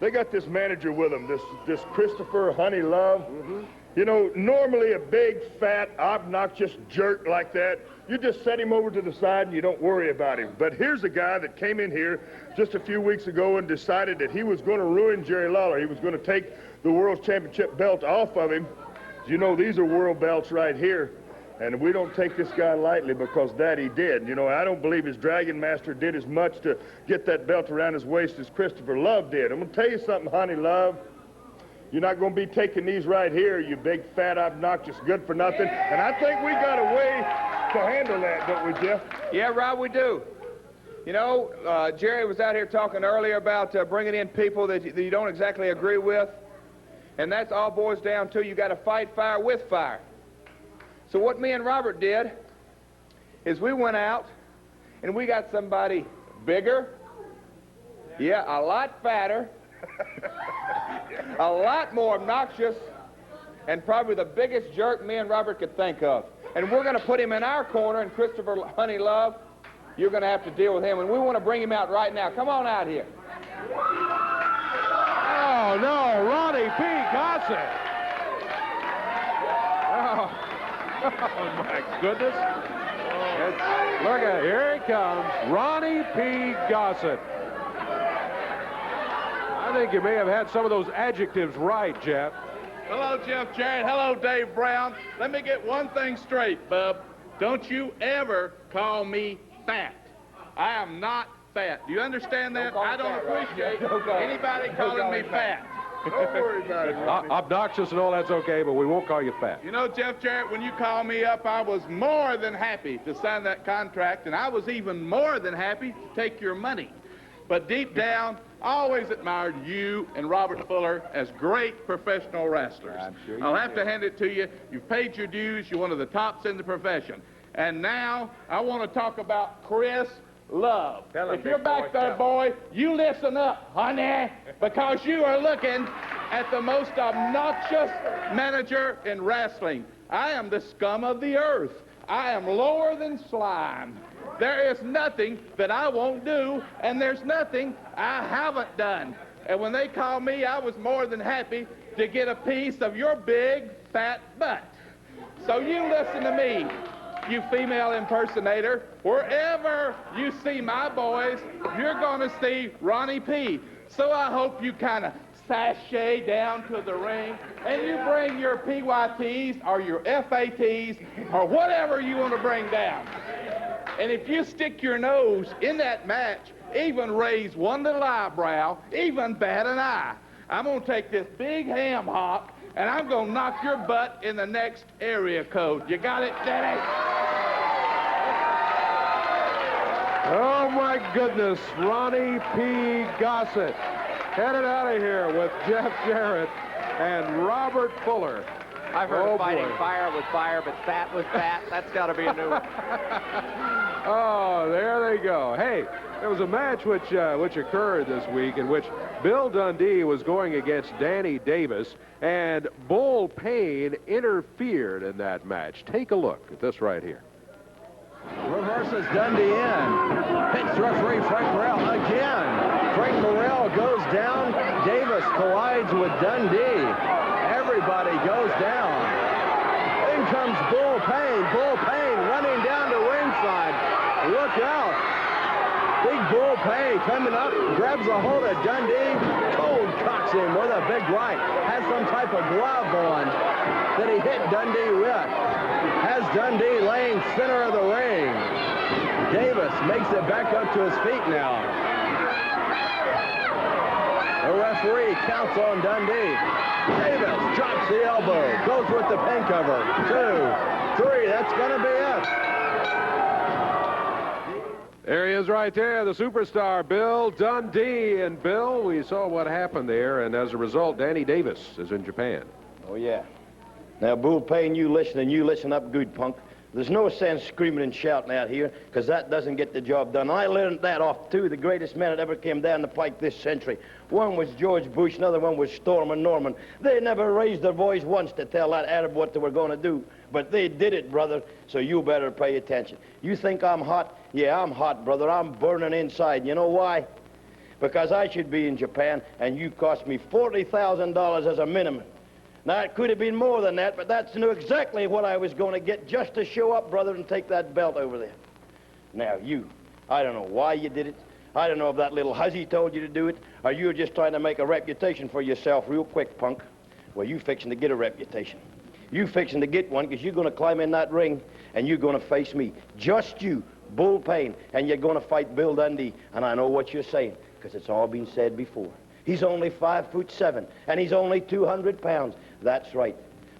they got this manager with them, this Christopher Honey Love. Mm-hmm. You know, normally a big, fat, obnoxious jerk like that, you just set him over to the side and you don't worry about him. But here's a guy that came in here just a few weeks ago and decided that he was going to ruin Jerry Lawler. He was going to take the World Championship belt off of him. You know, these are world belts right here. And we don't take this guy lightly because that he did. You know, I don't believe his Dragon Master did as much to get that belt around his waist as Christopher Love did. I'm going to tell you something, Honey Love. You're not going to be taking these right here, you big, fat, obnoxious, good-for-nothing. And I think we got a way to handle that, don't we, Jeff? Yeah, Rob, we do. You know, Jerry was out here talking earlier about bringing in people that you don't exactly agree with. And that's all boils down to you got to fight fire with fire. So what me and Robert did is we went out and we got somebody bigger, yeah, a lot fatter, a lot more obnoxious, and probably the biggest jerk me and Robert could think of. And we're going to put him in our corner, and Christopher Honey Love, you're going to have to deal with him. And we want to bring him out right now. Come on out here. Oh, no, Ronnie P. Gossett. Oh, oh my goodness. Look at, here he comes, Ronnie P. Gossett. I think you may have had some of those adjectives right, Jeff. Hello, Jeff Jarrett. Hello, Dave Brown. Let me get one thing straight, bub. Don't you ever call me fat. I am not fat. Do you understand that? I don't appreciate anybody calling me fat. Don't worry about it. Obnoxious and all that's okay, but we won't call you fat. You know, Jeff Jarrett, when you called me up, I was more than happy to sign that contract, and I was even more than happy to take your money. But deep down, I always admired you and Robert Fuller as great professional wrestlers. I'm sure I'll have to hand it to you. You've paid your dues. You're one of the tops in the profession. And now I want to talk about Chris Love. If you're back there, boy, you listen up, honey, because you are looking at the most obnoxious manager in wrestling. I am the scum of the earth. I am lower than slime. There is nothing that I won't do, and there's nothing I haven't done. And when they called me, I was more than happy to get a piece of your big, fat butt. So you listen to me, you female impersonator. Wherever you see my boys, you're going to see Ronnie P. So I hope you kind of sashay down to the ring and you bring your PYTs or your FATs or whatever you want to bring down. And if you stick your nose in that match, even raise one little eyebrow, even bat an eye, I'm going to take this big ham hock and I'm going to knock your butt in the next area code. You got it, Daddy? Oh, my goodness. Ronnie P. Gossett headed out of here with Jeff Jarrett and Robert Fuller. I've heard of fighting fire with fire, but fat with fat. That's got to be a new one. Oh, there they go. Hey, there was a match which occurred this week in which Bill Dundee was going against Danny Davis, and Bull Payne interfered in that match. Take a look at this right here. Reverses Dundee in. Hits referee Frank Morrell again. Frank Morrell goes down. Davis collides with Dundee. Everybody goes down. In comes Bull Payne. Bull Payne running down to ringside. Look out. Big Bull Payne coming up, grabs a hold of Dundee. Cold cocks him with a big right. Has some type of glove on that he hit Dundee with. Has Dundee laying center of the ring. Davis makes it back up to his feet now. The referee counts on Dundee. Davis drops the elbow, goes with the pin cover. 2, 3, that's going to be it. There he is right there, the superstar, Bill Dundee. And Bill, we saw what happened there, and as a result, Danny Davis is in Japan. Oh, yeah. Now, Bull Payne, you listen up good, punk. There's no sense screaming and shouting out here, because that doesn't get the job done. I learned that off two of the greatest men that ever came down the pike this century. One was George Bush, another one was Storm and Norman. They never raised their voice once to tell that Arab what they were going to do. But they did it, brother, so you better pay attention. You think I'm hot? Yeah, I'm hot, brother. I'm burning inside. You know why? Because I should be in Japan, and you cost me $40,000 as a minimum. Now, it could have been more than that, but that's exactly what I was going to get just to show up, brother, and take that belt over there. Now, I don't know why you did it. I don't know if that little hussy told you to do it, or you were just trying to make a reputation for yourself real quick, punk. Well, you fixing to get a reputation. You fixing to get one, because you're going to climb in that ring, and you're going to face me. Just you, Bull Payne, and you're going to fight Bill Dundee. And I know what you're saying, because it's all been said before. He's only 5'7", and he's only 200 pounds. That's right.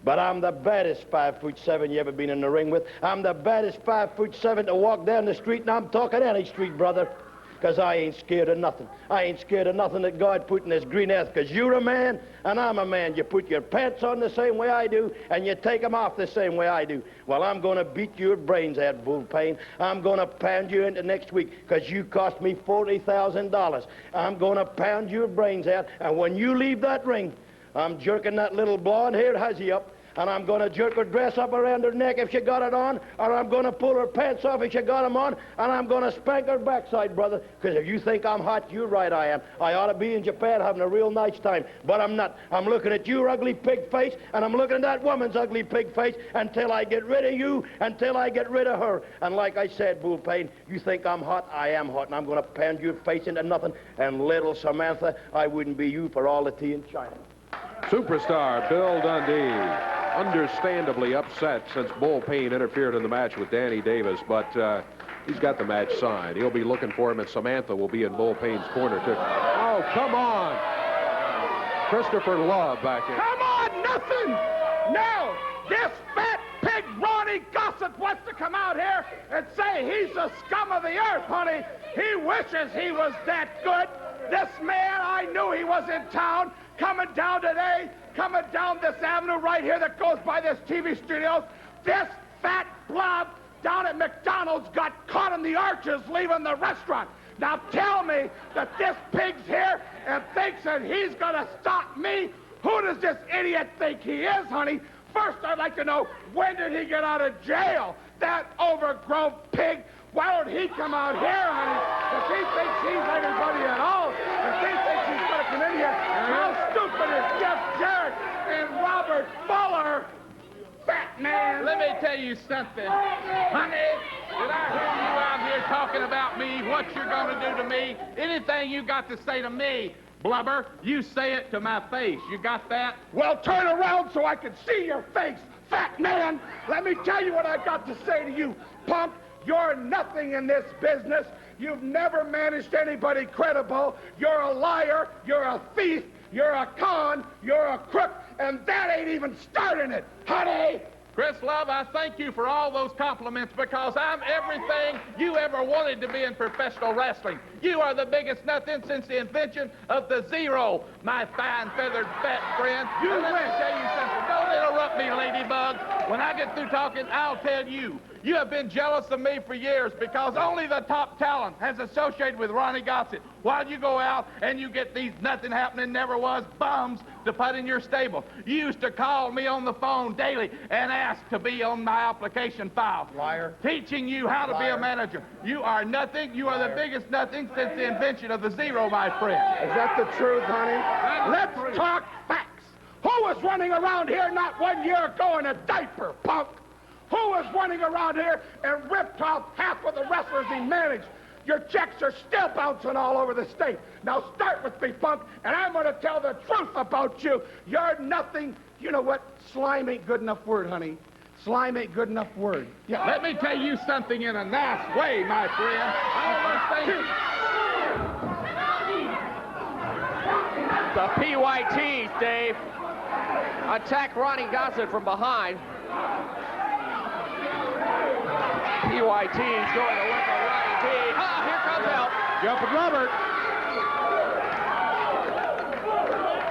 But I'm the baddest 5'7" you ever been in the ring with. I'm the baddest 5'7" to walk down the street, and I'm talking any street, brother. Because I ain't scared of nothing. I ain't scared of nothing that God put in this green earth. Because you're a man, and I'm a man. You put your pants on the same way I do, and you take them off the same way I do. Well, I'm going to beat your brains out, Bullpain. I'm going to pound you into next week, because you cost me $40,000. I'm going to pound your brains out, and when you leave that ring, I'm jerking that little blonde-haired hussy up, and I'm going to jerk her dress up around her neck if she got it on, or I'm going to pull her pants off if she got them on, and I'm going to spank her backside, brother. Because if you think I'm hot, you're right, I am. I ought to be in Japan having a real nice time, but I'm not. I'm looking at your ugly pig face, and I'm looking at that woman's ugly pig face until I get rid of you, until I get rid of her. And like I said, Bullpain, you think I'm hot? I am hot, and I'm going to pound your face into nothing. And little Samantha, I wouldn't be you for all the tea in China. Superstar Bill Dundee, understandably upset since Bullpain interfered in the match with Danny Davis, but he's got the match signed. He'll be looking for him, and Samantha will be in Bullpain's corner, too. Oh, come on. Christopher Love back in. Come on, nothing. Now, this fat pig Ronnie Gossett wants to come out here and say he's the scum of the earth, honey. He wishes he was that good. This man, I knew he was in town. Coming down today, coming down this avenue right here that goes by this TV studios, this fat blob down at McDonald's got caught in the arches leaving the restaurant. Now tell me that this pig's here and thinks that he's gonna stop me? Who does this idiot think he is, honey? First, I'd like to know, when did he get out of jail? That overgrown pig. Why don't he come out here, honey? If he thinks he's anybody at all, if he thinks he's going to come in here, how stupid is Jeff Jarrett and Robert Fuller? Fat man. Let me tell you something. Honey, did I hear you out here talking about me, what you're going to do to me? Anything you got to say to me, blubber, you say it to my face. You got that? Well, turn around so I can see your face, fat man. Let me tell you what I got to say to you, punk. You're nothing in this business. You've never managed anybody credible. You're a liar. You're a thief. You're a con. You're a crook. And that ain't even starting it, honey. Chris Love, I thank you for all those compliments because I'm everything you ever wanted to be in professional wrestling. You are the biggest nothing since the invention of the zero, my fine feathered fat friend. Let me tell you something. Don't interrupt me, ladybug. When I get through talking, I'll tell you. You have been jealous of me for years because only the top talent has associated with Ronnie Gossett, while you go out and you get these nothing happening, never was bums to put in your stable. You used to call me on the phone daily and ask to be on my application file. Liar. Teaching you how to be a manager. You are nothing. You are the biggest nothing since the invention of the zero, my friend. Is that the truth, honey? Let's talk facts. Who was running around here not 1 year ago in a diaper, punk? Who was running around here and ripped off half of the wrestlers he managed? Your checks are still bouncing all over the state. Now start with me, punk, and I'm going to tell the truth about you. You're nothing. You know what? Slime ain't good enough word, honey. Slime ain't good enough word. Yeah. Let me tell you something in a nice way, my friend. The PYTs, Dave, attack Ronnie Gossett from behind. PYT's going to look at Ronnie P. Ah, here comes help. Jumping Robert.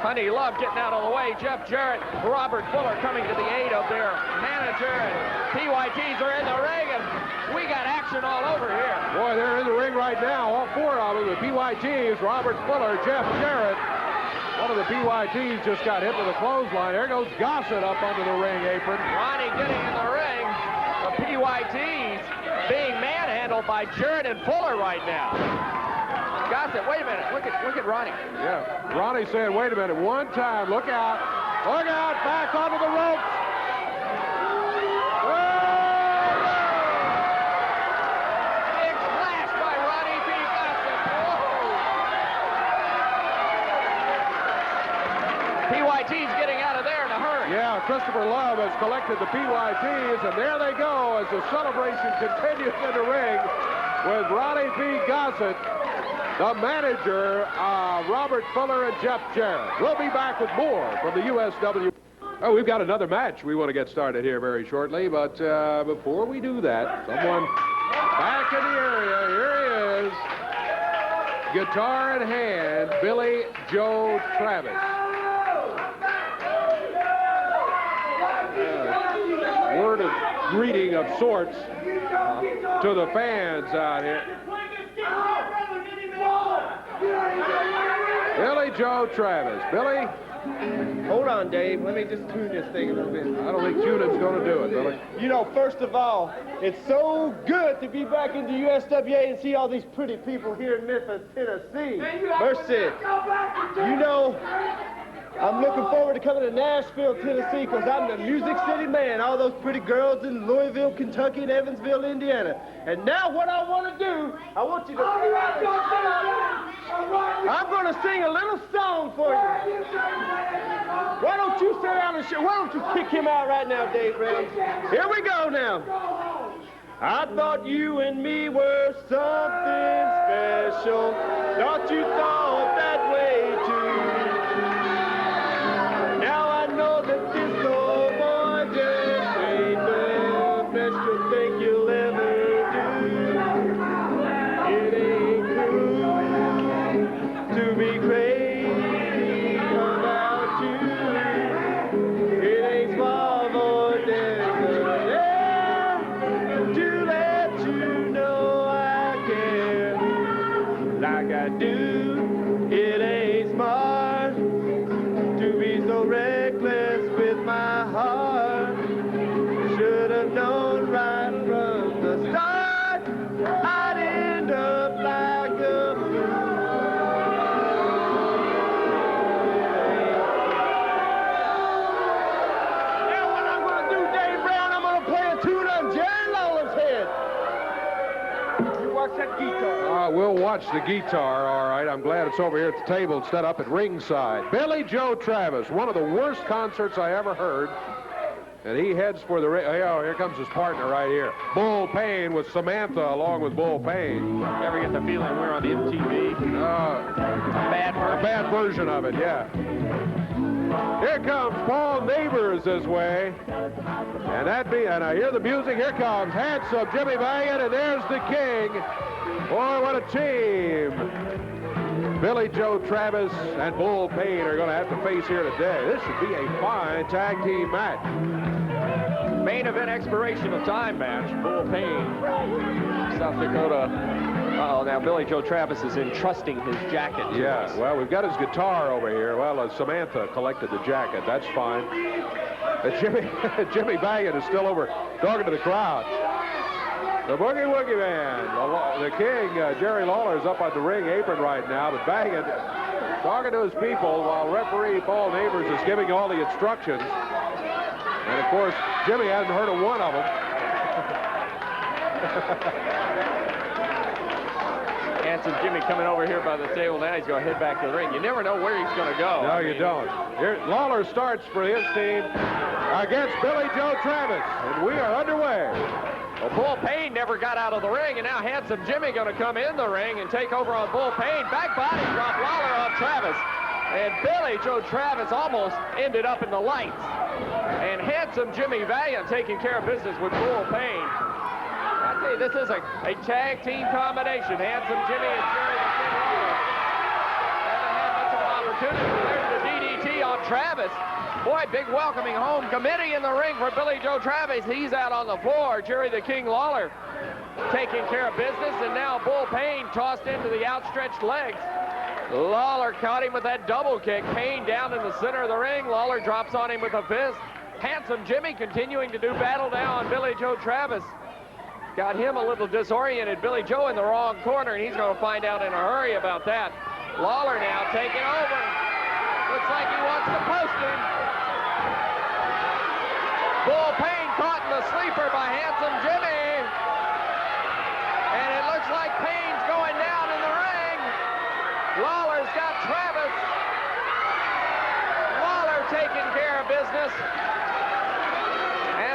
Honey Love getting out of the way. Jeff Jarrett, Robert Fuller coming to the aid of their manager, and PYTs are in the ring, and we got action all over here. Boy, they're in the ring right now, all four of them, the PYTs, Robert Fuller, Jeff Jarrett. One of the PYTs just got hit with a clothesline. There goes Gossett up under the ring apron. Ronnie getting in the ring. The PYTs being manhandled by Jarrett and Fuller right now. Gossett, wait a minute. Look at Ronnie. Yeah, Ronnie saying, wait a minute, one time, look out, back onto the ropes. Big splash by Ronnie P. Gossett. PYT's getting out of there in a hurry. Yeah, Christopher Love has collected the PYTs, and there they go as the celebration continues in the ring with Ronnie P. Gossett, the manager, Robert Fuller, and Jeff Jarrett. We'll be back with more from the USWA. Oh, we've got another match we want to get started here very shortly, but before we do that, someone back in the area, here he is. Guitar in hand, Billy Joe Travis. Word of greeting of sorts to the fans out here. Billy Joe Travis. Billy? Hold on, Dave. Let me just tune this thing a little bit. I don't think tuning's going to do it, Billy. You know, first of all, it's so good to be back in the USWA and see all these pretty people here in Memphis, Tennessee. Mercy. You know, I'm looking forward to coming to Nashville, Tennessee, because I'm the Music City man. All those pretty girls in Louisville, Kentucky, and Evansville, Indiana. And now what I want to do, I want you to... I'm going to sing a little song for you. Why don't you sit down and why don't you kick him out right now, Dave Brown? Here we go now. I thought you and me were something special. Thought you thought that way too. Now I know that this old boy just ain't the best you think you'll ever do. It ain't cool to be crazy about you. It ain't small boy desert air to let you know I care like I do. It ain't smart to be so reckless with my heart. Should have known right from the start I'd end up like a fool. Now what I'm going to do, Dave Brown, I'm going to play a tune on Jerry Lawler's head. You watch that guitar. We'll watch the guitar, all right. I'm glad it's over here at the table instead of up at ringside. Billy Joe Travis, one of the worst concerts I ever heard. And he heads for the ring. Oh, here comes his partner right here. Bull Payne with Samantha along with Bull Payne. Ever get the feeling we're on the MTV? A bad version of it, yeah. Here comes Paul Neighbors this way. And I hear the music. Here comes handsome Jimmy Valiant, and there's the King. Boy, what a team. Billy Joe Travis and Bull Payne are going to have to face here today. This should be a fine tag team match. Main event expiration of time match. Bull Payne, South Dakota. Uh-oh, now Billy Joe Travis is entrusting his jacket to us. Well, we've got his guitar over here. Well, Samantha collected the jacket. That's fine. Jimmy Valiant is still over talking to the crowd. The Boogie Woogie Man, the King, Jerry Lawler, is up on the ring apron right now, but Valiant talking to his people while referee Paul Neighbors is giving all the instructions. And, of course, Jimmy hasn't heard of one of them. Handsome Jimmy coming over here by the table now. He's going to head back to the ring. You never know where he's going to go. No, you don't. Here, Lawler starts for his team against Billy Joe Travis, and we are underway. Well, Bull Payne never got out of the ring, and now Handsome Jimmy going to come in the ring and take over on Bull Payne. Back body drop Lawler on Travis. And Billy Joe Travis almost ended up in the lights. And Handsome Jimmy Valiant taking care of business with Bull Payne. I tell you, this is a tag team combination. Handsome Jimmy and Jerry the King Lawler haven't had much of an opportunity. There's the DDT on Travis. Boy, big welcoming home committee in the ring for Billy Joe Travis. He's out on the floor. Jerry the King Lawler taking care of business. And now Bull Payne tossed into the outstretched legs. Lawler caught him with that double kick. Payne down in the center of the ring. Lawler drops on him with a fist. Handsome Jimmy continuing to do battle now on Billy Joe Travis. Got him a little disoriented. Billy Joe in the wrong corner, and he's going to find out in a hurry about that. Lawler now taking over. Looks like he wants to post him. Bull Payne caught in the sleeper by Handsome Jimmy. And it looks like Payne's going down in the ring. Lawler's got Travis. Lawler taking care of business.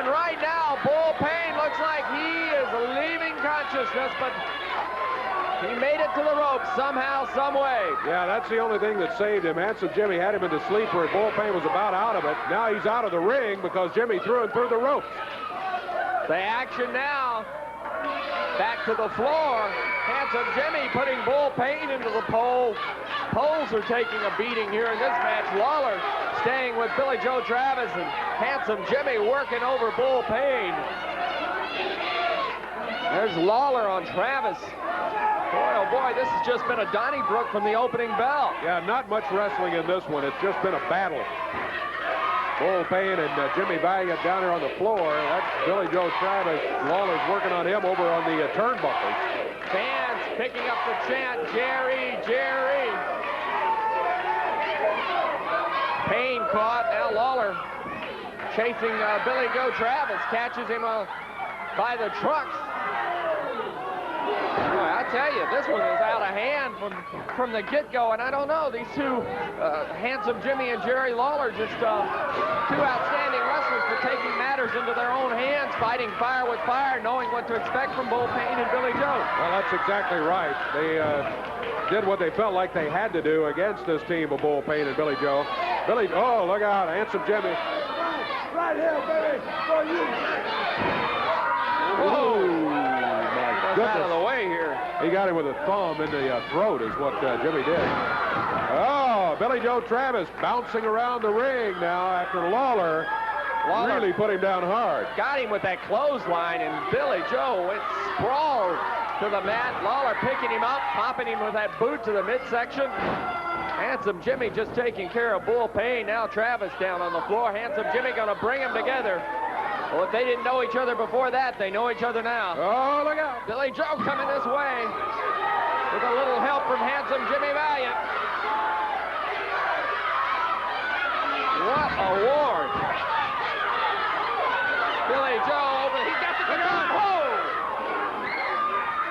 And right now, Bull Payne looks like he is leaving consciousness, but He made it to the ropes somehow, some way. Yeah, that's the only thing that saved him. Handsome Jimmy had him in the sleeper, and Bullpain was about out of it. Now he's out of the ring because Jimmy threw him through the ropes. The action now. Back to the floor. Handsome Jimmy putting Bullpain into the pole. Poles are taking a beating here in this match. Lawler staying with Billy Joe Travis, and Handsome Jimmy working over Bullpain. There's Lawler on Travis. Boy, oh boy, this has just been a Donnybrook from the opening bell. Yeah, not much wrestling in this one. It's just been a battle. Bullpain and Jimmy Valiant down there on the floor. That's Billy Joe Travis. Lawler's working on him over on the turnbuckles. Fans picking up the chant, Jerry, Jerry. Payne caught. Now Lawler chasing Billy Joe Travis. Catches him by the trucks. Boy, I tell you, this one is out of hand from the get-go, and I don't know, these two, Handsome Jimmy and Jerry Lawler, just two outstanding wrestlers for taking matters into their own hands, fighting fire with fire, knowing what to expect from Bullpain and Billy Joe. Well, that's exactly right. They did what they felt like they had to do against this team of Bullpain and Billy Joe. Oh, look out, Handsome Jimmy. Right here, baby, for you. Whoa. Out of the way here. He got him with a thumb in the throat is what Jimmy did. Oh, Billy Joe Travis bouncing around the ring now after Lawler really put him down hard. Got him with that clothesline, and Billy Joe went sprawled to the mat. Lawler picking him up, popping him with that boot to the midsection. Handsome Jimmy just taking care of Bullpain. Now Travis down on the floor. Handsome Jimmy going to bring him together. Well, if they didn't know each other before that, they know each other now. Oh, look out. Billy Joe coming this way with a little help from Handsome Jimmy Valiant. What a war. Billy Joe, he got the guitar. Oh!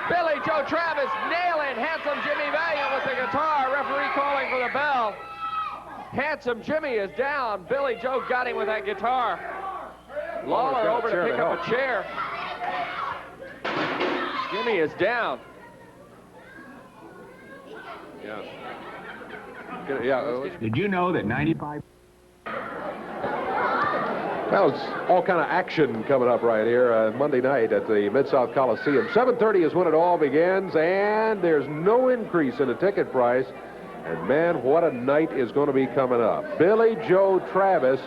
Billy Joe Travis nailing Handsome Jimmy Valiant with the guitar. Referee calling for the bell. Handsome Jimmy is down. Billy Joe got him with that guitar. Lawler over to pick up a chair. Jimmy is down. Yeah. Did you know that 95... Well, it's all kind of action coming up right here Monday night at the Mid-South Coliseum. 7:30 is when it all begins, and there's no increase in the ticket price. And, man, what a night is going to be coming up. Billy Joe Travis,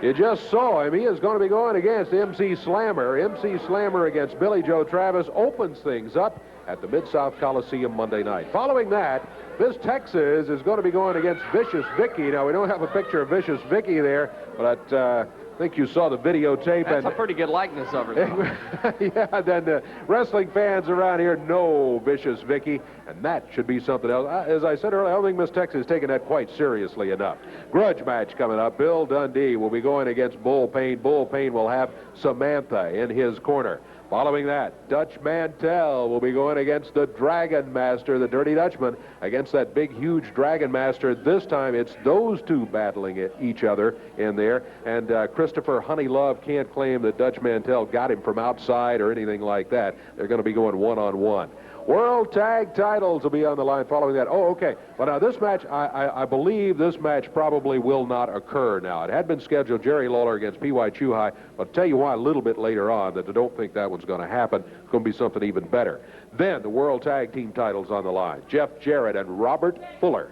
you just saw him. He is going to be going against MC Slammer. MC Slammer against Billy Joe Travis opens things up at the Mid-South Coliseum Monday night. Following that, Miss Texas is going to be going against Vicious Vicki. Now, we don't have a picture of Vicious Vicki there, but I think you saw the videotape. That's a pretty good likeness of her. Yeah, then the wrestling fans around here know Vicious Vicki, and that should be something else. As I said earlier, I don't think Miss Texas is taking that quite seriously enough. Grudge match coming up. Bill Dundee will be going against Bullpain. Bullpain will have Samantha in his corner. Following that, Dutch Mantell will be going against the Dragon Master, the Dirty Dutchman, against that big, huge Dragon Master. This time, it's those two battling each other in there. And Christopher Honey Love can't claim that Dutch Mantell got him from outside or anything like that. They're going to be going one-on-one. World Tag Titles will be on the line following that. Oh, okay. But now this match, I believe this match probably will not occur now. It had been scheduled Jerry Lawler against P.Y. Chuhai, but I'll tell you why a little bit later on that I don't think that one's going to happen. It's going to be something even better. Then the World Tag Team titles on the line. Jeff Jarrett and Robert Fuller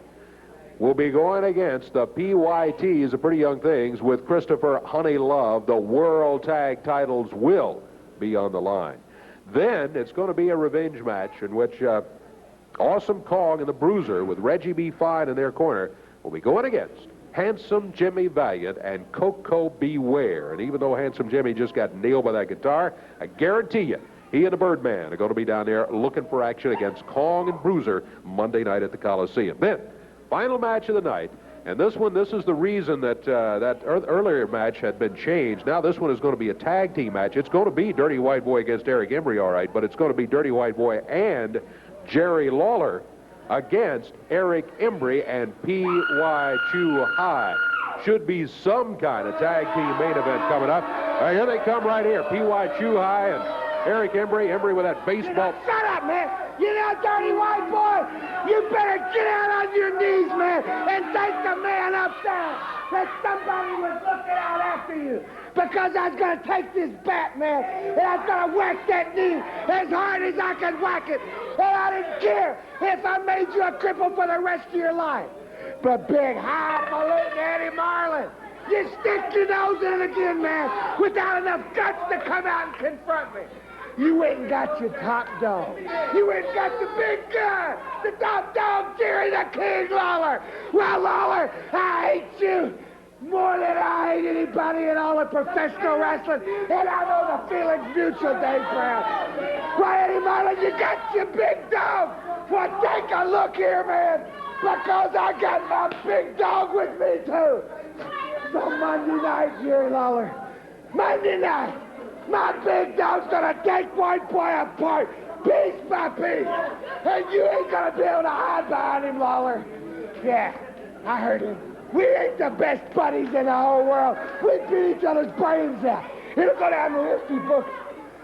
will be going against the PYTs, the Pretty Young Things, with Christopher Honey Love. The World Tag titles will be on the line. Then it's going to be a revenge match in which Awesome Kong and the Bruiser with Reggie B. Fine in their corner will be going against Handsome Jimmy Valiant and Koko B. Ware. And even though Handsome Jimmy just got nailed by that guitar, I guarantee you he and the Birdman are going to be down there looking for action against Kong and Bruiser Monday night at the Coliseum. Then, final match of the night. And this is the reason that that earlier match had been changed. Now this one is going to be a tag team match. It's going to be Dirty White Boy against Eric Embry, all right, but it's going to be Dirty White Boy and Jerry Lawler against Eric Embry and P.Y. Chuhai. Should be some kind of tag team main event coming up. Here they come right here. P.Y. Chuhai and Eric Embry. Embry with that baseball. Shut up, man. You know, dirty white boy, you better get out on your knees, man, and thank the man up there that somebody was looking out after you. Because I was going to take this bat, man, and I was going to whack that knee as hard as I could whack it. And I didn't care if I made you a cripple for the rest of your life. But big, highfalutin Eddie Marlin, you stick your nose in it again, man, without enough guts to come out and confront me. You went and got your top dog. You went and got the big guy, the top dog, Jerry the King Lawler. Well, Lawler, I hate you more than I hate anybody in all of professional wrestling, and I know the feeling's mutual, Dave Brown. Why, Eddie Marlin, you got your big dog. Well, take a look here, man, because I got my big dog with me, too. So Monday night, Jerry Lawler, Monday night, my big dog's gonna take White Boy apart, piece by piece. And you ain't gonna be able to hide behind him, Lawler. Yeah, I heard him. We ain't the best buddies in the whole world. We beat each other's brains out. It'll go down in the history books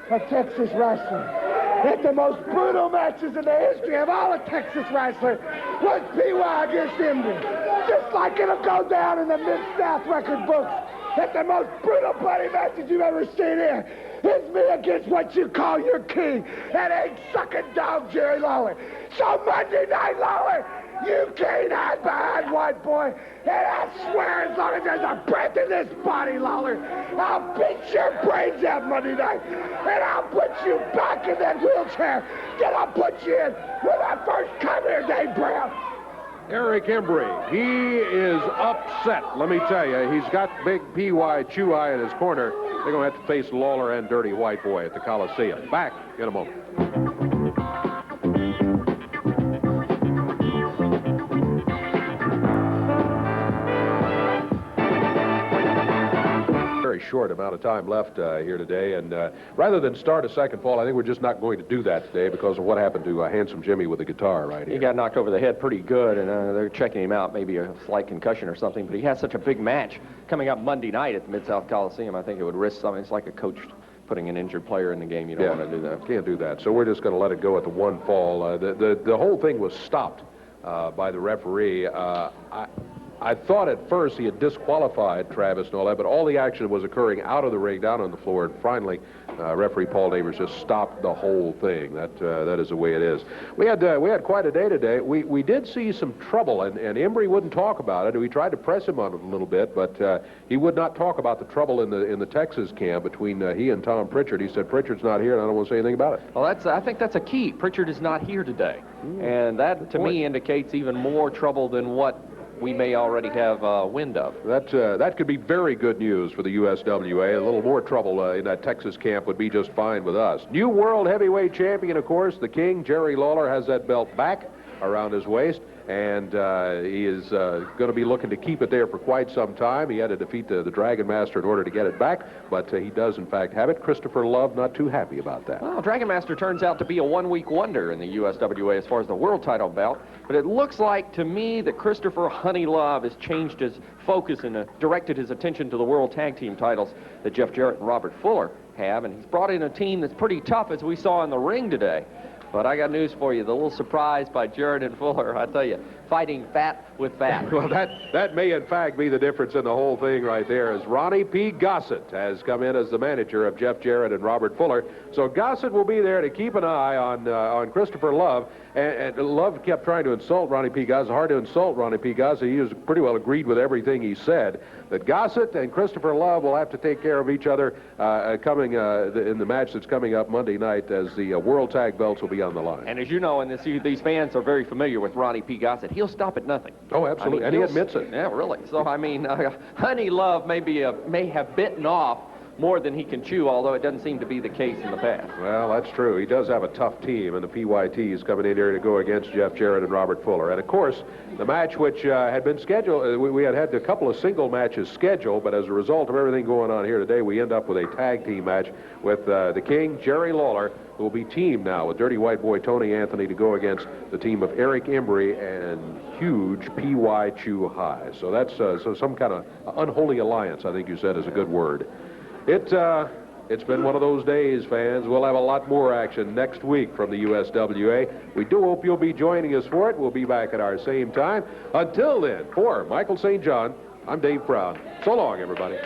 of Texas wrestling. That the most brutal matches in the history of all of Texas wrestling was PY against Embry. Just like it'll go down in the Mid-South record books that the most brutal bloody matches you've ever seen here is me against what you call your king, that egg-sucking dog, Jerry Lawler. So Monday night, Lawler, you can't hide behind White Boy, and I swear as long as there's a breath in this body, Lawler, I'll beat your brains out Monday night, and I'll put you back in that wheelchair, then I'll put you in when I first come here, Dave Brown. Eric Embry, he is upset, let me tell you. He's got big P.Y. Chew-Eye in his corner. They're going to have to face Lawler and Dirty White Boy at the Coliseum. Back in a moment. Short amount of time left here today, and rather than start a second fall, I think we're just not going to do that today because of what happened to Handsome Jimmy with the guitar right here. He got knocked over the head pretty good, and they're checking him out, maybe a slight concussion or something, but he has such a big match coming up Monday night at the Mid-South Coliseum. I think it would risk something. It's like a coach putting an injured player in the game. You don't want to do that. Can't do that. So we're just going to let it go at the one fall. The whole thing was stopped by the referee. I thought at first he had disqualified Travis and all that, but all the action was occurring out of the ring, down on the floor, and finally, referee Paul Neighbors just stopped the whole thing. That is the way it is. We had quite a day today. We did see some trouble, and Embry wouldn't talk about it. We tried to press him on it a little bit, but he would not talk about the trouble in the Texas camp between he and Tom Pritchard. He said, Pritchard's not here, and I don't want to say anything about it. Well, I think that's a key. Pritchard is not here today, and that, to me, indicates even more trouble than what we may already have wind of. That could be very good news for the USWA. A little more trouble in that Texas camp would be just fine with us. New world heavyweight champion, of course, the King, Jerry Lawler, has that belt back around his waist, and he is going to be looking to keep it there for quite some time. He had to defeat the Dragon Master in order to get it back, but he does, in fact, have it. Christopher Love not too happy about that. Well, Dragon Master turns out to be a one-week wonder in the USWA as far as the world title belt, but it looks like to me that Christopher Honey Love has changed his focus and directed his attention to the world tag team titles that Jeff Jarrett and Robert Fuller have, and he's brought in a team that's pretty tough, as we saw in the ring today. But I got news for you. The little surprise by Jarrett and Fuller, I tell you, fighting fat with fat. Well, that may, in fact, be the difference in the whole thing right there, as Ronnie P. Gossett has come in as the manager of Jeff Jarrett and Robert Fuller. So Gossett will be there to keep an eye on Christopher Love. And Love kept trying to insult Ronnie P. Gossett. Hard to insult Ronnie P. Gossett. He was pretty well agreed with everything he said. That Gossett and Christopher Love will have to take care of each other coming in the match that's coming up Monday night, as the World Tag Belts will be on the line. And as you know, and these fans are very familiar with Ronnie P. Gossett, he'll stop at nothing. Oh, absolutely. I mean, and he admits it. Yeah, really. So, I mean, Honey Love may have bitten off more than he can chew, although it doesn't seem to be the case in the past. Well, that's true. He does have a tough team, and the PYTs coming in here to go against Jeff Jarrett and Robert Fuller. And, of course, the match which had been scheduled, we had a couple of single matches scheduled, but as a result of everything going on here today, we end up with a tag team match with the King, Jerry Lawler, who will be teamed now with Dirty White Boy Tony Anthony to go against the team of Eric Embry and huge P.Y. Chew-High. So that's so some kind of unholy alliance, I think you said is a good word. It's been one of those days, fans. We'll have a lot more action next week from the USWA. We do hope you'll be joining us for it. We'll be back at our same time. Until then, for Michael St. John, I'm Dave Brown. So long, everybody.